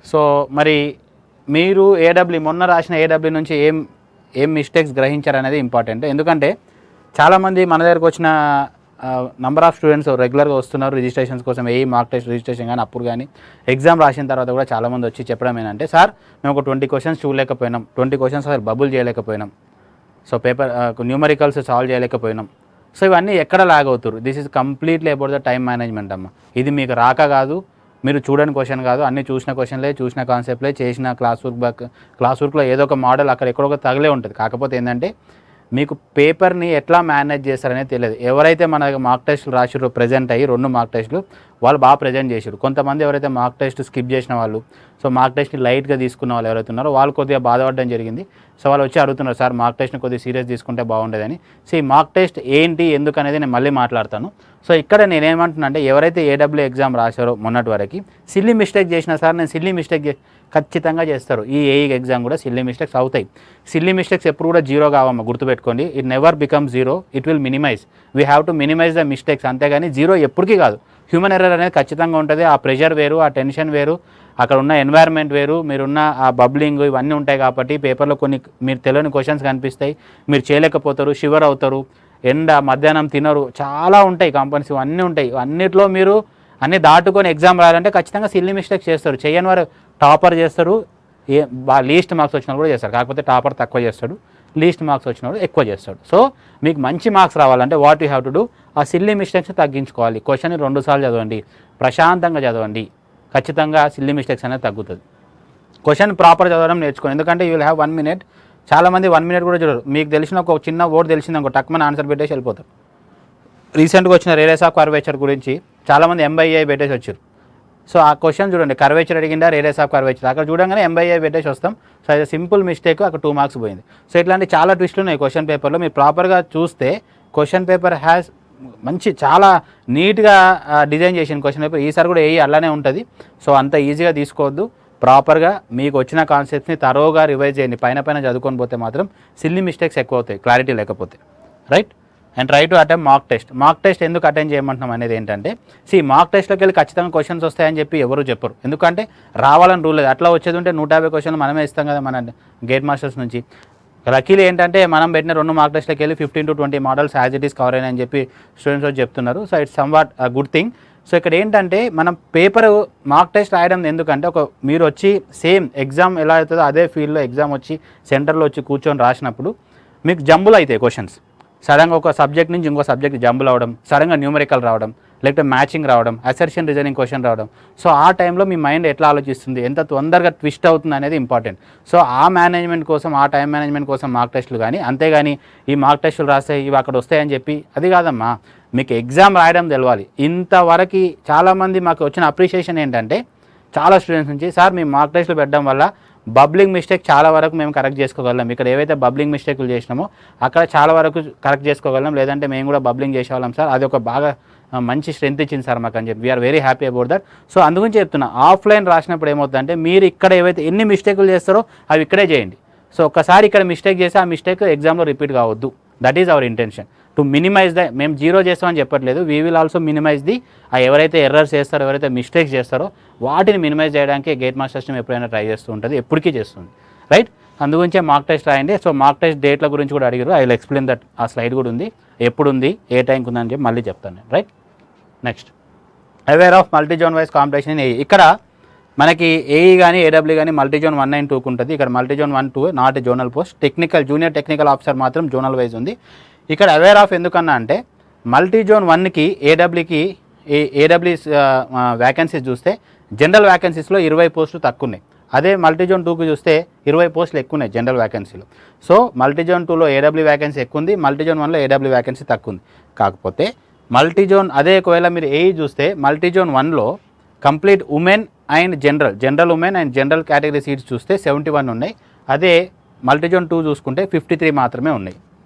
so మరి మీరు మొన్న రాసిన ఏడబ్ల్యూ నుంచి ఏం మిస్టేక్స్ గ్రహించారనేది ఇంపార్టెంట్. ఎందుకంటే చాలామంది మన దగ్గరకు వచ్చిన నంబర్ ఆఫ్ స్టూడెంట్స్ రెగ్యులర్గా వస్తున్నారు రిజిస్ట్రేషన్స్ కోసం, మార్క్ టెస్ట్ రిజిస్ట్రేషన్ కానీ అప్పుడు కానీ ఎగ్జామ్ రాసిన తర్వాత కూడా చాలామంది వచ్చి చెప్పడం ఏంటంటే, సార్ మేము ఒక 20 క్వశ్చన్స్ చూడలేకపోయినాం, 20 క్వశ్చన్స్ అసలు బబుల్ చేయలేకపోయినాం, సో పేపర్ న్యూమరికల్స్ సాల్వ్ చేయలేకపోయినాం. సో ఇవన్నీ ఎక్కడ లాగ్ అవుతారు. This is completely about the time management అమ్మ. ఇది మీకు రాక కాదు, మీరు చూడని క్వశ్చన్ కాదు, అన్నీ చూసిన క్వశ్చన్లే, చూసిన కాన్సెప్ట్లే, చేసిన క్లాస్ వర్క్లో ఏదో ఒక మోడల్ అక్కడ ఎక్కడొక తగిలే ఉంటుంది. కాకపోతే ఏంటంటే మీకు పేపర్ని ఎట్లా మేనేజ్ చేస్తారనేది తెలియదు. ఎవరైతే మన మార్క్ టెస్టులు రాసిరో ప్రెజెంట్ అయ్యి 2 మార్క్ టెస్టులు వాళ్ళు బాగా ప్రజెంట్ చేశారు. కొంతమంది ఎవరైతే మార్క్ టెస్ట్ స్కిప్ చేసిన వాళ్ళు, సో మార్క్ టెస్ట్ని లైట్గా తీసుకున్న వాళ్ళు ఎవరైతే ఉన్నారో వాళ్ళు కొద్దిగా బాధపడడం జరిగింది. సో వాళ్ళు వచ్చి అడుగుతున్నారు, సార్ మార్క్ టెస్ట్ని కొద్దిగా సీరియస్ తీసుకుంటే బాగుండేదని. సో ఈ మార్క్ టెస్ట్ ఏంటి, ఎందుకు అనేది నేను మళ్ళీ మాట్లాడతాను. సో ఇక్కడ నేనేమంటున్నా అంటే, ఎవరైతే ఏడబ్ల్యూ ఎగ్జామ్ రాశారో మొన్నటి వరకు సిల్లీ మిస్టేక్ చేసిన, సార్ నేను సిల్లీ మిస్టేక్ ఖచ్చితంగా చేస్తారు. ఈ ఏఈ ఎగ్జామ్ కూడా సిల్లీ మిస్టేక్స్ అవుతాయి. సిల్లీ మిస్టేక్స్ ఎప్పుడు కూడా 0 కావమ్మ, గుర్తుపెట్టుకోండి. It never become 0, it will minimize. We have to minimize the mistakes, అంతేగాని 0 ఎప్పటికీ కాదు. హ్యూమన్ ఎర్రర్ అనేది ఖచ్చితంగా ఉంటుంది. ఆ ప్రెషర్ వేరు, ఆ టెన్షన్ వేరు, అక్కడ ఉన్న ఎన్వైర్న్మెంట్ వేరు, మీరున్న ఆ బబ్లింగ్ ఇవన్నీ ఉంటాయి. కాబట్టి పేపర్లో కొన్ని మీరు తెలియని క్వశ్చన్స్ కనిపిస్తాయి, మీరు చేయలేకపోతారు, షివర్ అవుతారు, ఎండ మధ్యాహ్నం తినరు, చాలా ఉంటాయి కంపెనీస్, ఇవన్నీ ఉంటాయి. అన్నిట్లో మీరు అన్నీ దాటుకొని ఎగ్జామ్ రాయాలంటే ఖచ్చితంగా సిల్లీ మిస్టేక్స్ చేస్తారు. చేయని వారు టాపర్ చేస్తారు, లీస్ట్ మార్క్స్ వచ్చిన కూడా చేస్తారు. కాకపోతే టాపర్ తక్కువ చేస్తాడు, లీస్ట్ మార్క్స్ వచ్చినప్పుడు ఎక్కువ చేస్తాడు. సో మీకు మంచి మార్క్స్ రావాలంటే what you have to do, ఆ సిల్లీ మిస్టేక్స్ తగ్గించుకోవాలి. క్వశ్చన్ 2 సార్లు చదవండి, ప్రశాంతంగా చదవండి, ఖచ్చితంగా సిల్లీ మిస్టేక్స్ అనేది తగ్గుతుంది. క్వశ్చన్ ప్రాపర్ చదవడం నేర్చుకోండి. ఎందుకంటే యూ విల్ హ్యావ్ 1 minute. చాలామంది 1 minute కూడా చూడరు. మీకు తెలిసిన ఒక చిన్న వర్డ్ తెలిసింది అనుకో, టక్మని ఆన్సర్ పెట్టేసి వెళ్ళిపోతారు. రీసెంట్గా వచ్చిన రేరేస్ ఆఫ్ కర్వేచర్ గురించి చాలామంది MBA పెట్టేసి వచ్చారు. సో ఆ క్వశ్చన్ చూడండి, కర్వేచర్ అడిగిందా, రేడియస్ ఆఫ్ కర్వేచర్, అక్కడ చూడంగానే M/A పెట్టేసి వస్తాం. సో అది సింపుల్ మిస్టేక్, అక్కడ 2 మార్క్స్ పోయింది. సో ఇట్లాంటి చాలా ట్విస్టులు ఉన్నాయి క్వశ్చన్ పేపర్లో. మీరు ప్రాపర్గా చూస్తే క్వశ్చన్ పేపర్ హ్యాస్ మంచి చాలా నీట్గా డిజైన్ చేసిన క్వశ్చన్ పేపర్. ఈసారి కూడా అలానే ఉంటుంది. సో అంత ఈజీగా తీసుకోవద్దు. ప్రాపర్గా మీకు వచ్చిన కాన్సెప్ట్స్ని తరోగా రివైజ్ చేయండి. పైన చదువుకొని పోతే మాత్రం సిల్లీ మిస్టేక్స్ ఎక్కువ అవుతాయి క్లారిటీ లేకపోతే, right. And try to attempt mock test. Mock test ఎందుకు అటెండ్ చేయమంటున్నాం అనేది ఏంటంటే, మాక్ టెస్ట్లోకి వెళ్ళి ఖచ్చితంగా క్వశ్చన్స్ వస్తాయని చెప్పి ఎవరు చెప్పరు. ఎందుకంటే రావాలని రూల్ లేదు. అట్లా వచ్చేది ఉంటే 150 క్వశ్చన్లు మనమే ఇస్తాం కదా మన గేట్ మాస్టర్స్ నుంచి. లక్కీలు ఏంటంటే మనం పెట్టిన 2 మాక్ టెస్ట్లోకి వెళ్ళి 15 to 20 models as it is cover అయినాయని చెప్పి స్టూడెంట్స్ వచ్చి చెప్తున్నారు. So it's somewhat good thing. So ఇక్కడ ఏంటంటే మనం పేపర్ మాక్ టెస్ట్ రాయడం ఎందుకంటే, మీరు వచ్చి సేమ్ ఎగ్జామ్ ఎలా అవుతుందో అదే ఫీల్డ్లో ఎగ్జామ్ వచ్చి సెంటర్లో వచ్చి కూర్చొని రాసినప్పుడు మీకు జంబులు అవుతాయి క్వశ్చన్స్. సడన్గా ఒక సబ్జెక్ట్ నుంచి ఇంకో సబ్జెక్ట్ జంబుల్ అవడం, సడన్గా న్యూమరికల్ రావడం, లేకపోతే మ్యాచింగ్ రావడం, అసర్షన్ రీజనింగ్ క్వశ్చన్ రావడం. సో ఆ టైంలో మీ మైండ్ ఎట్లా ఆలోచిస్తుంది, ఎంత తొందరగా ట్విస్ట్ అవుతుంది అనేది ఇంపార్టెంట్. సో ఆ మేనేజ్మెంట్ కోసం, ఆ టైం మేనేజ్మెంట్ కోసం మాక్ టెస్టులు కానీ, అంతేగాని ఈ మాక్ టెస్టులు రాస్తే ఇవి అక్కడ వస్తాయని చెప్పి అది కాదమ్మా. మీకు ఎగ్జామ్ రాయడం తెలవాలి. ఇంతవరకు చాలామంది మాకు వచ్చిన అప్రిషియేషన్ ఏంటంటే, చాలా స్టూడెంట్స్ నుంచి, సార్ మీ మాక్ టెస్టులు పెట్టడం వల్ల బబ్లింగ్ మిస్టేక్ చాలా వరకు మేము కరెక్ట్ చేసుకోగలం. ఇక్కడ ఏవైతే బబ్లింగ్ మిస్టేక్లు చేసినామో అక్కడ చాలా వరకు కరెక్ట్ చేసుకోగలం, లేదంటే మేము కూడా బబ్లింగ్ చేసేవాళ్ళం సార్, అది ఒక బాగా మంచి స్ట్రెంత్ ఇచ్చింది సార్ మాకు అని చెప్పి we're very happy about that. So అందుగురించి చెప్తున్నా, ఆఫ్లైన్ రాసినప్పుడు ఏమవుతుందంటే, మీరు ఇక్కడ ఏవైతే ఎన్ని మిస్టేకులు చేస్తారో అవి ఇక్కడే చేయండి. సో ఒక్కసారి ఇక్కడ మిస్టేక్ చేసి ఆ మిస్టేక్ ఎగ్జామ్లో రిపీట్ కావద్దు. That is our intention to minimize the. మేము జీరో చేస్తామని చెప్పట్లేదు, we will also minimize the. ఎవరైతే ఎర్రర్స్ చేస్తారో, ఎవరైతే మిస్టేక్స్ చేస్తారో వాటిని మినిమైజ్ చేయడానికి గేట్ మాస్టర్ సిస్టమ్ ఎప్పుడైనా ట్రై చేస్తూ ఉంటుంది, ఎప్పటికీ చేస్తుంది, రైట్. అందుగురించే మాక్ టెస్ట్ రాయండి. సో మాక్ టెస్ట్ డేట్ల గురించి కూడా అడిగారు, ఐ విల్ ఎక్స్ప్లెయిన్ దట్. ఆ స్లైడ్ కూడా ఉంది, ఎప్పుడు ఉంది, ఏ టైంకి ఉందని చెప్పి మళ్ళీ చెప్తాను నేను, right. Next, aware of multizone wise competition in AE. ఇక్కడ మనకి ఏఈ కానీ ఏడబ్ల్యూ కానీ మల్టీజోన్ 1 and 2 ఉంటుంది. ఇక్కడ multizone 1, 2 not a zonal post. Technical junior technical officer మాత్రం జోనల్ వైజ్ ఉంది. ఇక్కడ అవేర్ ఆఫ్ ఎందుకన్నా అంటే, మల్టీజోన్ 1కి ఏడబ్ల్యూకి ఏడబ్ల్యూ వ్యాకెన్సీస్ చూస్తే జనరల్ వ్యాకెన్సీస్లో 20 పోస్టులు తక్కువ ఉన్నాయి. అదే మల్టీజోన్ 2కి చూస్తే 20 పోస్టులు ఎక్కువ ఉన్నాయి జనరల్ వ్యాకెన్సీలు. సో మల్టీజోన్ 2లో ఏడబ్ల్యూ వ్యాకెన్సీ ఎక్కువ ఉంది, మల్టీజోన్ 1లో ఏడబ్ల్యూ వ్యాకెన్సీ తక్కువ ఉంది. కాకపోతే మల్టీజోన్, అదే ఒకవేళ మీరు ఏఈ చూస్తే మల్టీజోన్ 1లో complete women and general women and general category seats చూస్తే 71 ఉన్నాయి. అదే మల్టీజోన్ 2 చూసుకుంటే 53 మాత్రమే ఉన్నాయి,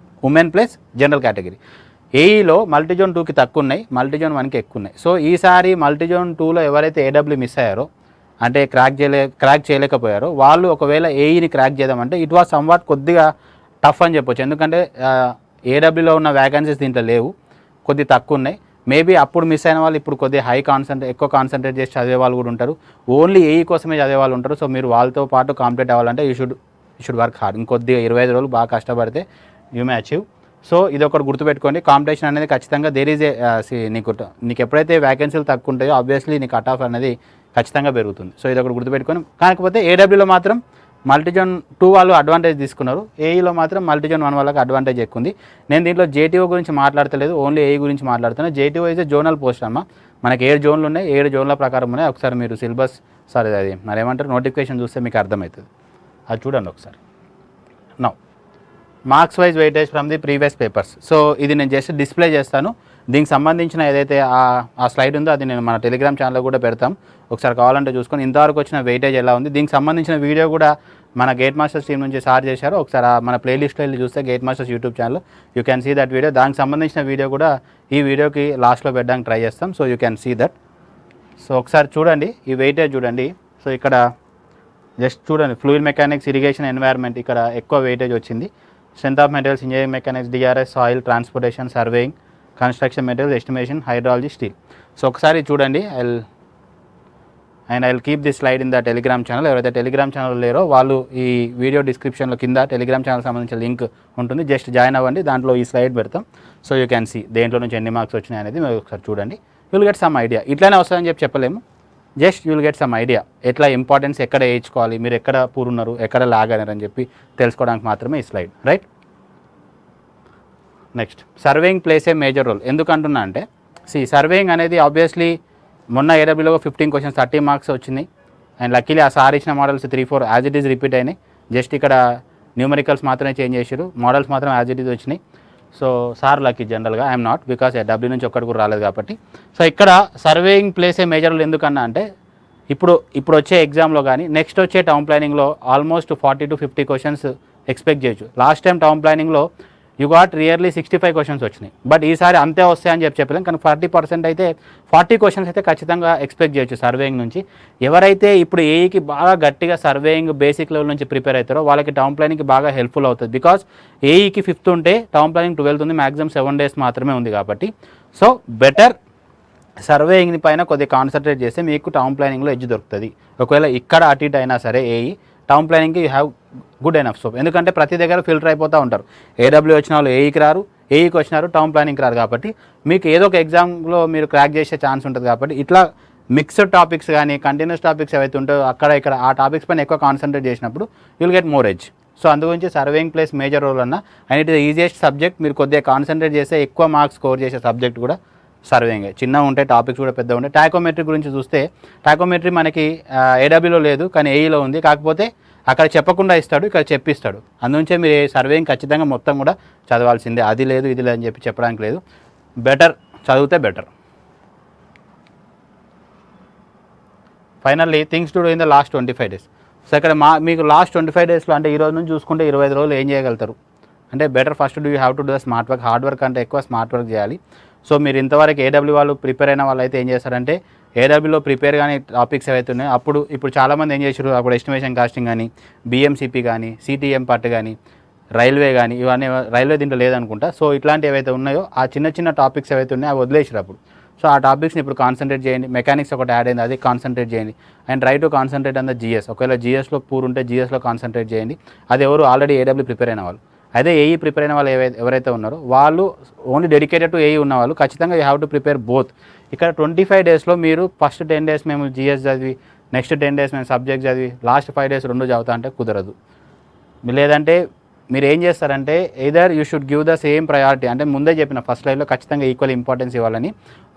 ఉమెన్ ప్లస్ జనరల్ కేటగిరీ. ఏఈలో మల్టీజోన్ 2కి తక్కువ ఉన్నాయి, మల్టీజోన్ 1కి ఎక్కువ ఉన్నాయి. సో ఈసారి మల్టీజోన్ 2లో ఎవరైతే ఏడబ్ల్యూ మిస్ అయ్యారో, అంటే క్రాక్ చేయలేకపోయారో, వాళ్ళు ఒకవేళ ఏఈని క్రాక్ చేద్దామంటే ఇట్ వాజ్ సమ్వాట్ కొద్దిగా టఫ్ అని చెప్పొచ్చు. ఎందుకంటే ఏడబ్ల్యూలో ఉన్న వ్యాకెన్సీస్ దీంట్లో లేవు, కొద్ది తక్కువ ఉన్నాయి. మేబీ అప్పుడు మిస్ అయిన వాళ్ళు ఇప్పుడు కొద్దిగా ఎక్కువ కాన్సన్ట్రేట్ చేసి చదివే వాళ్ళు కూడా ఉంటారు, ఓన్లీ ఏఈ కోసమే చదివే వాళ్ళు ఉంటారు. సో మీరు వాళ్ళతో పాటు కాంప్లీట్ అవ్వాలంటే యూ షుడ్ వర్క్ హార్డ్. ఇంకొద్దిగా 25 రోజులు బాగా కష్టపడితే యూ మే అచీవ్. సో ఇది ఒకటి గుర్తుపెట్టుకోండి, కాంపిటీషన్ అనేది ఖచ్చితంగా దేర్ ఈజ్ ఏ నీకు ఎప్పుడైతే వ్యాకెన్సీలు తక్కువ ఉంటాయో ఆబ్వియస్లీ నీ కట్ ఆఫ్ అనేది ఖచ్చితంగా పెరుగుతుంది. సో ఇది ఒకటి గుర్తుపెట్టుకొని, కాకపోతే ఏడబ్ల్యూలో మాత్రం మల్టీజోన్ 2 వాళ్ళు అడ్వాంటేజ్ తీసుకున్నారు, ఏఈలో మాత్రం మల్టీజోన్ 1 వాళ్ళకి అడ్వాంటేజ్ ఎక్కువ ఉంది. నేను దీంట్లో జేటీఓ గురించి మాట్లాడతలేదు, ఓన్లీ ఏఈ గురించి మాట్లాడుతున్నాను. జేటీఓ అయితే జోనల్ పోస్ట్ అమ్మ, మనకి 7 జోన్లు ఉన్నాయి, 7 జోన్ల ప్రకారం ఉన్నాయి. ఒకసారి మీరు సిలబస్ అది మరి ఏమంటారు నోటిఫికేషన్ చూస్తే మీకు అర్థమవుతుంది, అది చూడండి ఒకసారి. Now marks wise weightage from the previous papers. So ఇది నేను జస్ట్ డిస్ప్లే చేస్తాను, దీనికి సంబంధించిన ఏదైతే ఆ స్లైడ్ ఉందో అది నేను మన టెలిగ్రామ్ ఛానల్లో కూడా పెడతాం, ఒకసారి కావాలంటే చూసుకొని ఇంతవరకు వచ్చిన వెయిటేజ్ ఎలా ఉంది. దీనికి సంబంధించిన వీడియో కూడా మన గేట్ మాస్టర్స్ టీం నుంచి సార్ చేశారు, ఒకసారి మన ప్లేలిస్ట్లో వెళ్ళి చూస్తే GATE masters YouTube channel you can see that video. దానికి సంబంధించిన వీడియో కూడా ఈ వీడియోకి లాస్ట్లో పెట్టడానికి ట్రై చేస్తాం. So you can see that. So ఒకసారి చూడండి, ఈ వెయిటేజ్ చూడండి. సో ఇక్కడ జస్ట్ చూడండి, ఫ్లూయిడ్ మెకానిక్స్, ఇరిగేషన్, ఎన్వైర్న్మెంట్ ఇక్కడ ఎక్కువ వెయిటేజ్ వచ్చింది. Strength of materials, engineering mechanics, DRS, soil, transportation, surveying, construction materials, estimation, hydrology, steel. So ఒకసారి చూడండి, I will keep this slide in the Telegram channel. ఎవరైతే Telegram channel లేరో వాళ్ళు ఈ video డిస్క్రిప్షన్లో కింద టెలిగ్రామ్ ఛానల్ సంబంధించిన లింక్ ఉంటుంది, జస్ట్ జాయిన్ అవ్వండి, దాంట్లో ఈ స్లైడ్ పెడతాం. సో యూ క్యాన్ సీ దేంట్లో నుంచి ఎన్ని మార్క్స్ వచ్చినాయి అనేది మీరు ఒకసారి చూడండి, యుల్ గెట్ సమ్ ఐడియా. ఇట్లానే వస్తుందని చెప్పలేము, just you'll get some idea ఎట్లా ఇంపార్టెన్స్ ఎక్కడ వేయించుకోవాలి, మీరు ఎక్కడ పూర్ ఉన్నారు, ఎక్కడ లాగ్ అయినారు అని చెప్పి తెలుసుకోవడానికి మాత్రమే ఈ slide, right. Next, surveying place a major role. ఎందుకంటున్నా అంటే సర్వేయింగ్ అనేది ఆబ్వియస్లీ మొన్న ఏడబ్ల్యూలో 15 క్వశ్చన్స్ 30 మార్క్స్ వచ్చినాయి. అండ్ లక్కీలీ ఆ సార్ ఇచ్చిన models 3-4 as it is repeat అయినాయి. జస్ట్ ఇక్కడ న్యూమరికల్స్ మాత్రమే చేంజ్ చేసారు, మోడల్స్ మాత్రం యాజ్ ఇట్ ఈజ్ వచ్చినాయి. సో సార్ లక్కీ, జనరల్గా ఐఎమ్ నాట్, బికాస్ డబ్ల్యూ నుంచి ఒక్కటి కూడా రాలేదు కాబట్టి. సో ఇక్కడ surveying place a major role ఎందుకన్నా అంటే, ఇప్పుడు వచ్చే ఎగ్జామ్లో కానీ నెక్స్ట్ వచ్చే టౌన్ ప్లానింగ్లో ఆల్మోస్ట్ 40 to 50 క్వశ్చన్స్ ఎక్స్పెక్ట్ చేయొచ్చు. లాస్ట్ టైం టౌన్ ప్లానింగ్లో యూ గాట్ రియర్లీ 65 క్వశ్చన్స్ వచ్చినాయి. బట్ ఈసారి అంతే వస్తాయని చెప్పలేం, కానీ 40% అయితే 40 క్వశ్చన్స్ అయితే ఖచ్చితంగా ఎక్స్పెక్ట్ చేయొచ్చు సర్వేయింగ్ నుంచి. ఎవరైతే ఇప్పుడు ఏఈకి బాగా గట్టిగా సర్వేయింగ్ బేసిక్ లెవెల్ నుంచి ప్రిపేర్ అవుతారో వాళ్ళకి టౌన్ ప్లానింగ్కి బాగా హెల్ప్ఫుల్ అవుతుంది. బికాస్ ఏఈకి 5th ఉంటే టౌన్ ప్లానింగ్ 12th ఉంది, మ్యాక్సిమం 7 days మాత్రమే ఉంది కాబట్టి. సో బెటర్ సర్వేయింగ్ పైన కొద్దిగా కాన్సన్ట్రేట్ చేస్తే మీకు టౌన్ ప్లానింగ్లో ఎడ్జ్ దొరుకుతుంది. ఒకవేళ ఇక్కడ అటు ఇటు అయినా సరే ఏఈ టౌన్ ప్లానింగ్కి you have good enough scope. ఎందుకంటే ప్రతి దగ్గర ఫిల్టర్ అయిపోతూ ఉంటారు. ఏడబ్ల్యూ వచ్చిన వాళ్ళు ఏఈకి రారు, ఏఈకి వచ్చినారు టౌన్ ప్లానింగ్కి రారు. కాబట్టి మీకు ఏదో ఒక ఎగ్జామ్లో మీరు క్రాక్ చేసే ఛాన్స్ ఉంటుంది. కాబట్టి ఇట్లా మిక్స్డ్ టాపిక్స్ కానీ కంటిన్యూస్ టాపిక్స్ ఏవైతే ఉంటాయో అక్కడ ఇక్కడ ఆ టాపిక్స్ పైన ఎక్కువ కాన్సన్ట్రేట్ చేసినప్పుడు you'll get more edge. So అందుగురించి సర్వేయింగ్ ప్లేస్ మేజర్ రోల్ అన్న, and it is easiest subject. మీరు కొద్దిగా కాన్సన్ట్రేట్ చేస్తే ఎక్కువ మార్క్స్ స్కోర్ చేసే సబ్జెక్ట్ కూడా సర్వేయింగ్. చిన్నగా ఉంటాయి టాపిక్స్ కూడా పెద్దగా ఉంటాయి. టాకోమెట్రీ గురించి చూస్తే టాకోమెట్రీ మనకి ఏడబ్ల్యూలో లేదు కానీ ఏఈలో ఉంది. కాకపోతే అక్కడ చెప్పకుండా ఇస్తాడు, ఇక్కడ చెప్పిస్తాడు. అందుంచే మీరు సర్వేయింగ్ ఖచ్చితంగా మొత్తం కూడా చదవాల్సిందే. అది లేదు ఇది లేదు అని చెప్పడానికి లేదు. బెటర్ చదివితే better. Finally things to do in the last 25 days. So ఇక్కడ మీకు లాస్ట్ 25 daysలో అంటే ఈ రోజు నుంచి చూసుకుంటే 25 రోజులు ఏం చేయగలుగుతారు అంటే better first do you have to do the smart work. Hard work అంటే ఎక్కువ స్మార్ట్ వర్క్ చేయాలి. సో మీరు ఇంతవరకు ఏడబ్ల్యూ వాళ్ళు ప్రిపేర్ అయిన వాళ్ళు అయితే ఏం చేస్తారంటే ఏడబ్ల్యూలో ప్రిపేర్ కానీ టాపిక్స్ ఏవైతే ఉన్నాయో ఇప్పుడు చాలామంది ఏం చేశారు, అప్పుడు ఎస్టిమేషన్ కాస్టింగ్ కానీ బిఎంసిపి కానీ సిటీఎం పార్ట్ కానీ రైల్వే కానీ ఇవన్నీ రైల్వే దీంట్లో లేదనుకుంటా. సో ఇట్లాంటివి ఏవైతే ఉన్నాయో ఆ చిన్న చిన్న టాపిక్స్ ఏవైతే ఉన్నాయో అవి వదిలేసారు అప్పుడు. సో ఆ టాపిక్స్ని ఇప్పుడు కాన్సన్ట్రేట్ చేయండి. మెకానిక్స్ ఒకటి యాడ్ అయింది, అది కాన్సన్ట్రేట్ చేయండి. And try to concentrate on the GS. ఒకవేళ జిఎస్లో పూర్ ఉంటే జిఎస్లో కాన్సన్ట్రేట్ చేయండి. అది ఎవరు ఆల్రెడీ ఏడబ్ల్యూ ప్రిపేర్ అయిన వాళ్ళు. అదే ఏఈ ప్రిపేర్ అయిన వాళ్ళు ఎవరైతే ఉన్నారో వాళ్ళు ఓన్లీ డెడికేటెడ్ టు ఏఈ ఉన్న వాళ్ళు ఖచ్చితంగా you have to prepare both. ఇక్కడ 25 daysలో మీరు ఫస్ట్ 10 days మేము జిఎస్ చదివి, నెక్స్ట్ 10 days మేము సబ్జెక్ట్ చదివి, లాస్ట్ 5 days రెండు చదువుతా అంటే కుదరదు. లేదంటే మీరు ఏం చేస్తారంటే either you should give the same priority. అంటే ముందే చెప్పిన ఫస్ట్ లైన్లో ఖచ్చితంగా ఈక్వల్ ఇంపార్టెన్స్ ఇవ్వాలని.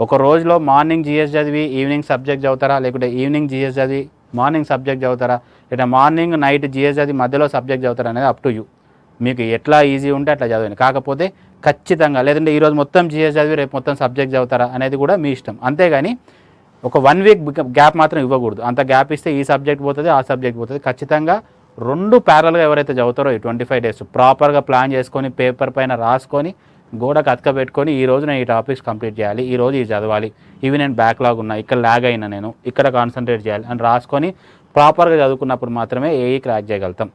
ఒక రోజులో మార్నింగ్ జిఎస్ చదివి ఈవినింగ్ సబ్జెక్ట్ చదువుతారా, లేకుంటే ఈవినింగ్ జిఎస్ చదివి మార్నింగ్ సబ్జెక్ట్ చదువుతారా, లేదా మార్నింగ్ నైట్ జిఎస్ చదివి మధ్యలో సబ్జెక్ట్ చదువుతారా అనేది అప్ టు యూ. మీకు ఎట్లా ఈజీ ఉంటే అట్లా చదవండి. కాకపోతే ఖచ్చితంగా లేదంటే ఈరోజు మొత్తం జిఎస్ చదివి రేపు మొత్తం సబ్జెక్ట్ చదువుతారా అనేది కూడా మీ ఇష్టం. అంతేగాని ఒక 1 week గ్యాప్ మాత్రం ఇవ్వకూడదు. అంత గ్యాప్ ఇస్తే ఈ సబ్జెక్ట్ పోతుంది, ఆ సబ్జెక్ట్ పోతుంది. ఖచ్చితంగా రెండు ప్యారల్గా ఎవరైతే చదువుతారో ఈ 25 days ప్రాపర్గా ప్లాన్ చేసుకొని పేపర్ పైన రాసుకొని గోడకు అతకబెట్టుకొని ఈ రోజు నేను ఈ టాపిక్స్ కంప్లీట్ చేయాలి, ఈ రోజు ఇది చదవాలి, ఇవి నేను బ్యాక్లాగ్ ఉన్నా, ఇక్కడ ల్యాగ్ అయినా నేను ఇక్కడ కాన్సన్ట్రేట్ చేయాలి అని రాసుకొని ప్రాపర్గా చదువుకున్నప్పుడు మాత్రమే ఏఈ క్రాక్ చేయగలుగుతాం.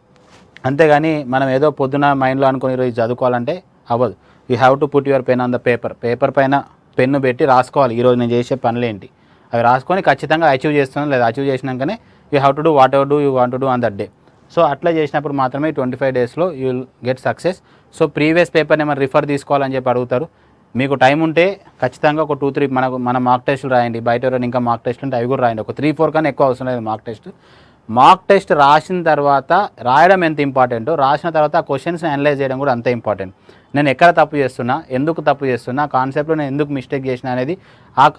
అంతేగాని మనం ఏదో పొద్దున మైండ్లో అనుకుని ఈరోజు చదువుకోవాలంటే అవ్వదు. You have to put your pen on the paper పైన పెన్ను పెట్టి రాసుకోవాలి ఈరోజు నేను చేసే పనులేంటి అవి రాసుకొని ఖచ్చితంగా అచీవ్ చేస్తున్నాను లేదా అచీవ్ చేసినాకనే you have to do whatever do you want to do on that day. So అట్లా చేసినప్పుడు మాత్రమే 25 daysలో you will get success. So previous పేపర్ని ఏమైనా రిఫర్ తీసుకోవాలని చెప్పి అడుగుతారు. మీకు టైం ఉంటే ఖచ్చితంగా ఒక 2-3 మన మార్క్ టెస్టులు రాయండి. బయట ఎవరైనా ఇంకా మార్క్ టెస్ట్ ఉంటే అవి కూడా రాయండి. ఒక 3-4 కన్నా ఎక్కువ అవసరం లేదు మార్క్ టెస్ట్ రాసిన తర్వాత రాయడం ఎంత ఇంపార్టెంటో రాసిన తర్వాత ఆ క్వశ్చన్స్ని అనలైజ్ చేయడం కూడా అంతే ఇంపార్టెంట్. నేను ఎక్కడ తప్పు చేస్తున్నా, ఎందుకు తప్పు చేస్తున్నా, కాన్సెప్ట్లో నేను ఎందుకు మిస్టేక్ చేసిన అనేది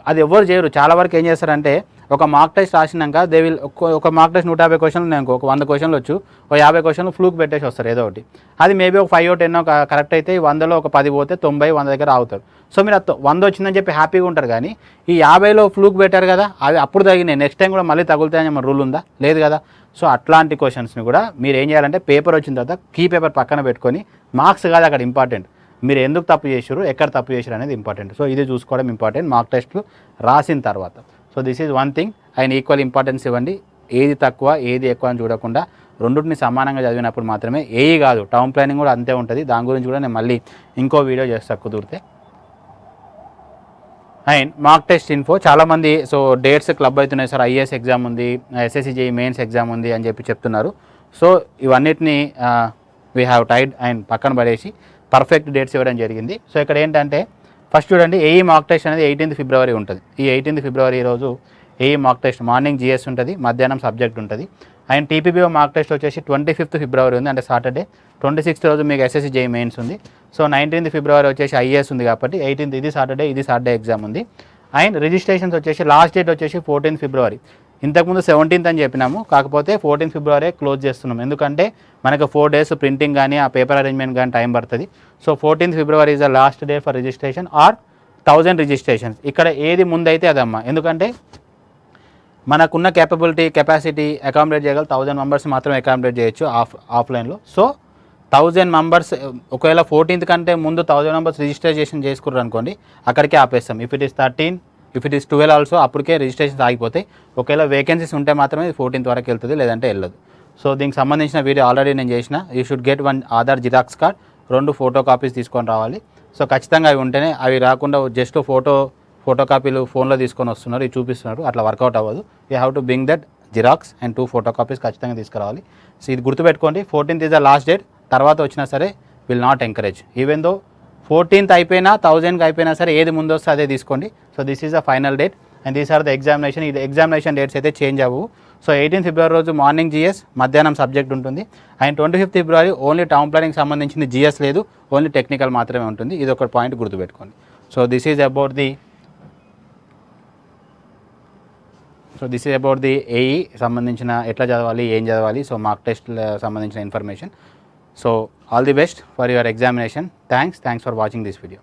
అది ఎవరు చేయరు. చాలా వరకు ఏం చేస్తారంటే ఒక మార్క్ టెస్ట్ రాసినాక దే విల్ ఒక మార్క్ టెస్ట్ 150 క్వశ్చన్లు నేను ఒక 100 క్వశ్చన్లు వచ్చు, ఒక 50 క్వశ్చన్లు ఫ్లూక్ పెట్టేసి వస్తారు ఏదో ఒకటి. అది మేబీ ఒక 5 or 10 కరెక్ట్ అయితే 100లో ఒక 10 పోతే 90-100 దగ్గర ఆగుతారు. సో మీరు 100 వచ్చిందని చెప్పి హ్యాపీగా ఉంటారు. కానీ ఈ 50లో ఫ్లూక్ పెట్టారు కదా అవి అప్పుడు తగినాయి, నెక్స్ట్ టైం కూడా మళ్ళీ తగులుతాయని మన రూల్ ఉందా? లేదు కదా. సో అట్లాంటి క్వశ్చన్స్ని కూడా మీరు ఏం చేయాలంటే పేపర్ వచ్చిన తర్వాత కీ పేపర్ పక్కన పెట్టుకొని మార్క్స్ కాదు అక్కడ ఇంపార్టెంట్, మీరు ఎందుకు తప్పు చేసారు, ఎక్కడ తప్పు చేశారు అనేది ఇంపార్టెంట్. సో ఇది చూసుకోవడం ఇంపార్టెంట్ మార్క్ టెస్ట్లు రాసిన తర్వాత. So this is one thing. ఆయన ఈక్వల్ ఇంపార్టెన్స్ ఇవ్వండి. ఏది తక్కువ ఏది ఎక్కువ అని చూడకుండా రెండింటిని సమానంగా చదివినప్పుడు మాత్రమే ఏఈ కాదు టౌన్ ప్లానింగ్ కూడా అంతే ఉంటుంది. దాని గురించి కూడా నేను మళ్ళీ ఇంకో వీడియో చేస్తా కుదిరితే. అండ్ మార్క్ టెస్ట్ ఇన్ఫో చాలామంది సో డేట్స్ క్లబ్ అవుతున్నాయి సార్, ఐఏఎస్ ఎగ్జామ్ ఉంది, ఎస్ఎస్సి జేఈ మెయిన్స్ ఎగ్జామ్ ఉంది అని చెప్పి చెప్తున్నారు. సో ఇవన్నిటిని వీ హ్యావ్ టైడ్ అండ్ పక్కన పడేసి పర్ఫెక్ట్ డేట్స్ ఇవ్వడం జరిగింది. సో ఇక్కడ ఏంటంటే ఫస్ట్ చూడండి ఏఈ మార్క్ టెస్ట్ అనేది 18th February ఉంటుంది. ఈ 18th February రోజు AE mark test morning GS ఉంటుంది, మధ్యాహ్నం సబ్జెక్ట్ ఉంటుంది. అండ్ టీపీపీఓ మార్క్ టెస్ట్ వచ్చేసి 25th February ఉంది, అంటే సాటర్డే. 26th రోజు మీకు ఎస్ఎస్సి జేఈ మెయిన్స్ ఉంది. సో 19th February వచ్చేసి ఐఏఎస్ ఉంది కాబట్టి 18th ఇది సాటర్డే ఎగ్జామ్ ఉంది. అండ్ రిజిస్ట్రేషన్స్ వచ్చేసి లాస్ట్ డేట్ వచ్చేసి 14th February. ఇంతకుముందు 17th అని చెప్పినాము, కాకపోతే 14th February క్లోజ్ చేస్తున్నాం. ఎందుకంటే మనకు 4 days ప్రింటింగ్ కానీ ఆ పేపర్ అరేంజ్మెంట్ కానీ టైం పడుతుంది. So 14th February is the last day for registration are 1000 registrations. ఇక్కడ ఏది ముందైతే అదమ్మా, ఎందుకంటే మనకున్న కెపాసిటీ అకామిడేట్ చేయగల 1000 మెంబర్స్ మాత్రం అకామిడేట్ చేయొచ్చు ఆఫ్లైన్లో. సో 1000 మెంబర్స్ ఒకవేళ 14th కంటే ముందు 1000 మెంబర్స్ రిజిస్ట్రేషన్ చేసుకుర్రు అనుకోండి, అక్కడికే ఆపేస్తాం. If it is 13, if it is 12 also అప్పటికే రిజిస్ట్రేషన్స్ ఆగిపోతాయి. ఒకవేళ వేకెన్సీస్ ఉంటే మాత్రమే 14th వరకు వెళ్తుంది, లేదంటే వెళ్ళదు. సో దీనికి సంబంధించిన వీడియో ఆల్రెడీ నేను చేసిన. You should get 1 Aadhaar xerox card, 2 photo copies తీసుకొని రావాలి. సో ఖచ్చితంగా అవి ఉంటేనే, అవి రాకుండా జస్ట్ ఫోటో కాపీలు ఫోన్లో తీసుకొని వస్తున్నారు, ఇవి చూపిస్తున్నారు, అట్లా వర్కౌట్ అవ్వదు. You have to bring that xerox and 2 photo copies ఖచ్చితంగా తీసుకురావాలి. సో ఇది గుర్తుపెట్టుకోండి, 14th is the last date. తర్వాత వచ్చినా సరే will not encourage. Even though 14th అయిపోయినా 1000కి అయిపోయినా సరే ఏది ముందు వస్తే అదే తీసుకోండి. So this is the final date and these are the examination. ఇది ఎగ్జామినేషన్ డేట్స్ అయితే చేంజ్ అవ్వవు. సో 18th ఫిబ్రవరి రోజు మార్నింగ్ జిఎస్, మధ్యాహ్నం సబ్జెక్ట్ ఉంటుంది. అండ్ 25th ఫిబ్రవరి ఓన్లీ టౌన్ ప్లానింగ్ సంబంధించిన జిఎస్ లేదు, ఓన్లీ టెక్నికల్ మాత్రమే ఉంటుంది. ఇది ఒక పాయింట్ గుర్తుపెట్టుకోండి. So this is about the AE సంబంధించిన ఎట్లా చదవాలి, ఏం చదవాలి, సో మార్క్ టెస్ట్ సంబంధించిన information. So all the best for your examination. Thanks for watching this video.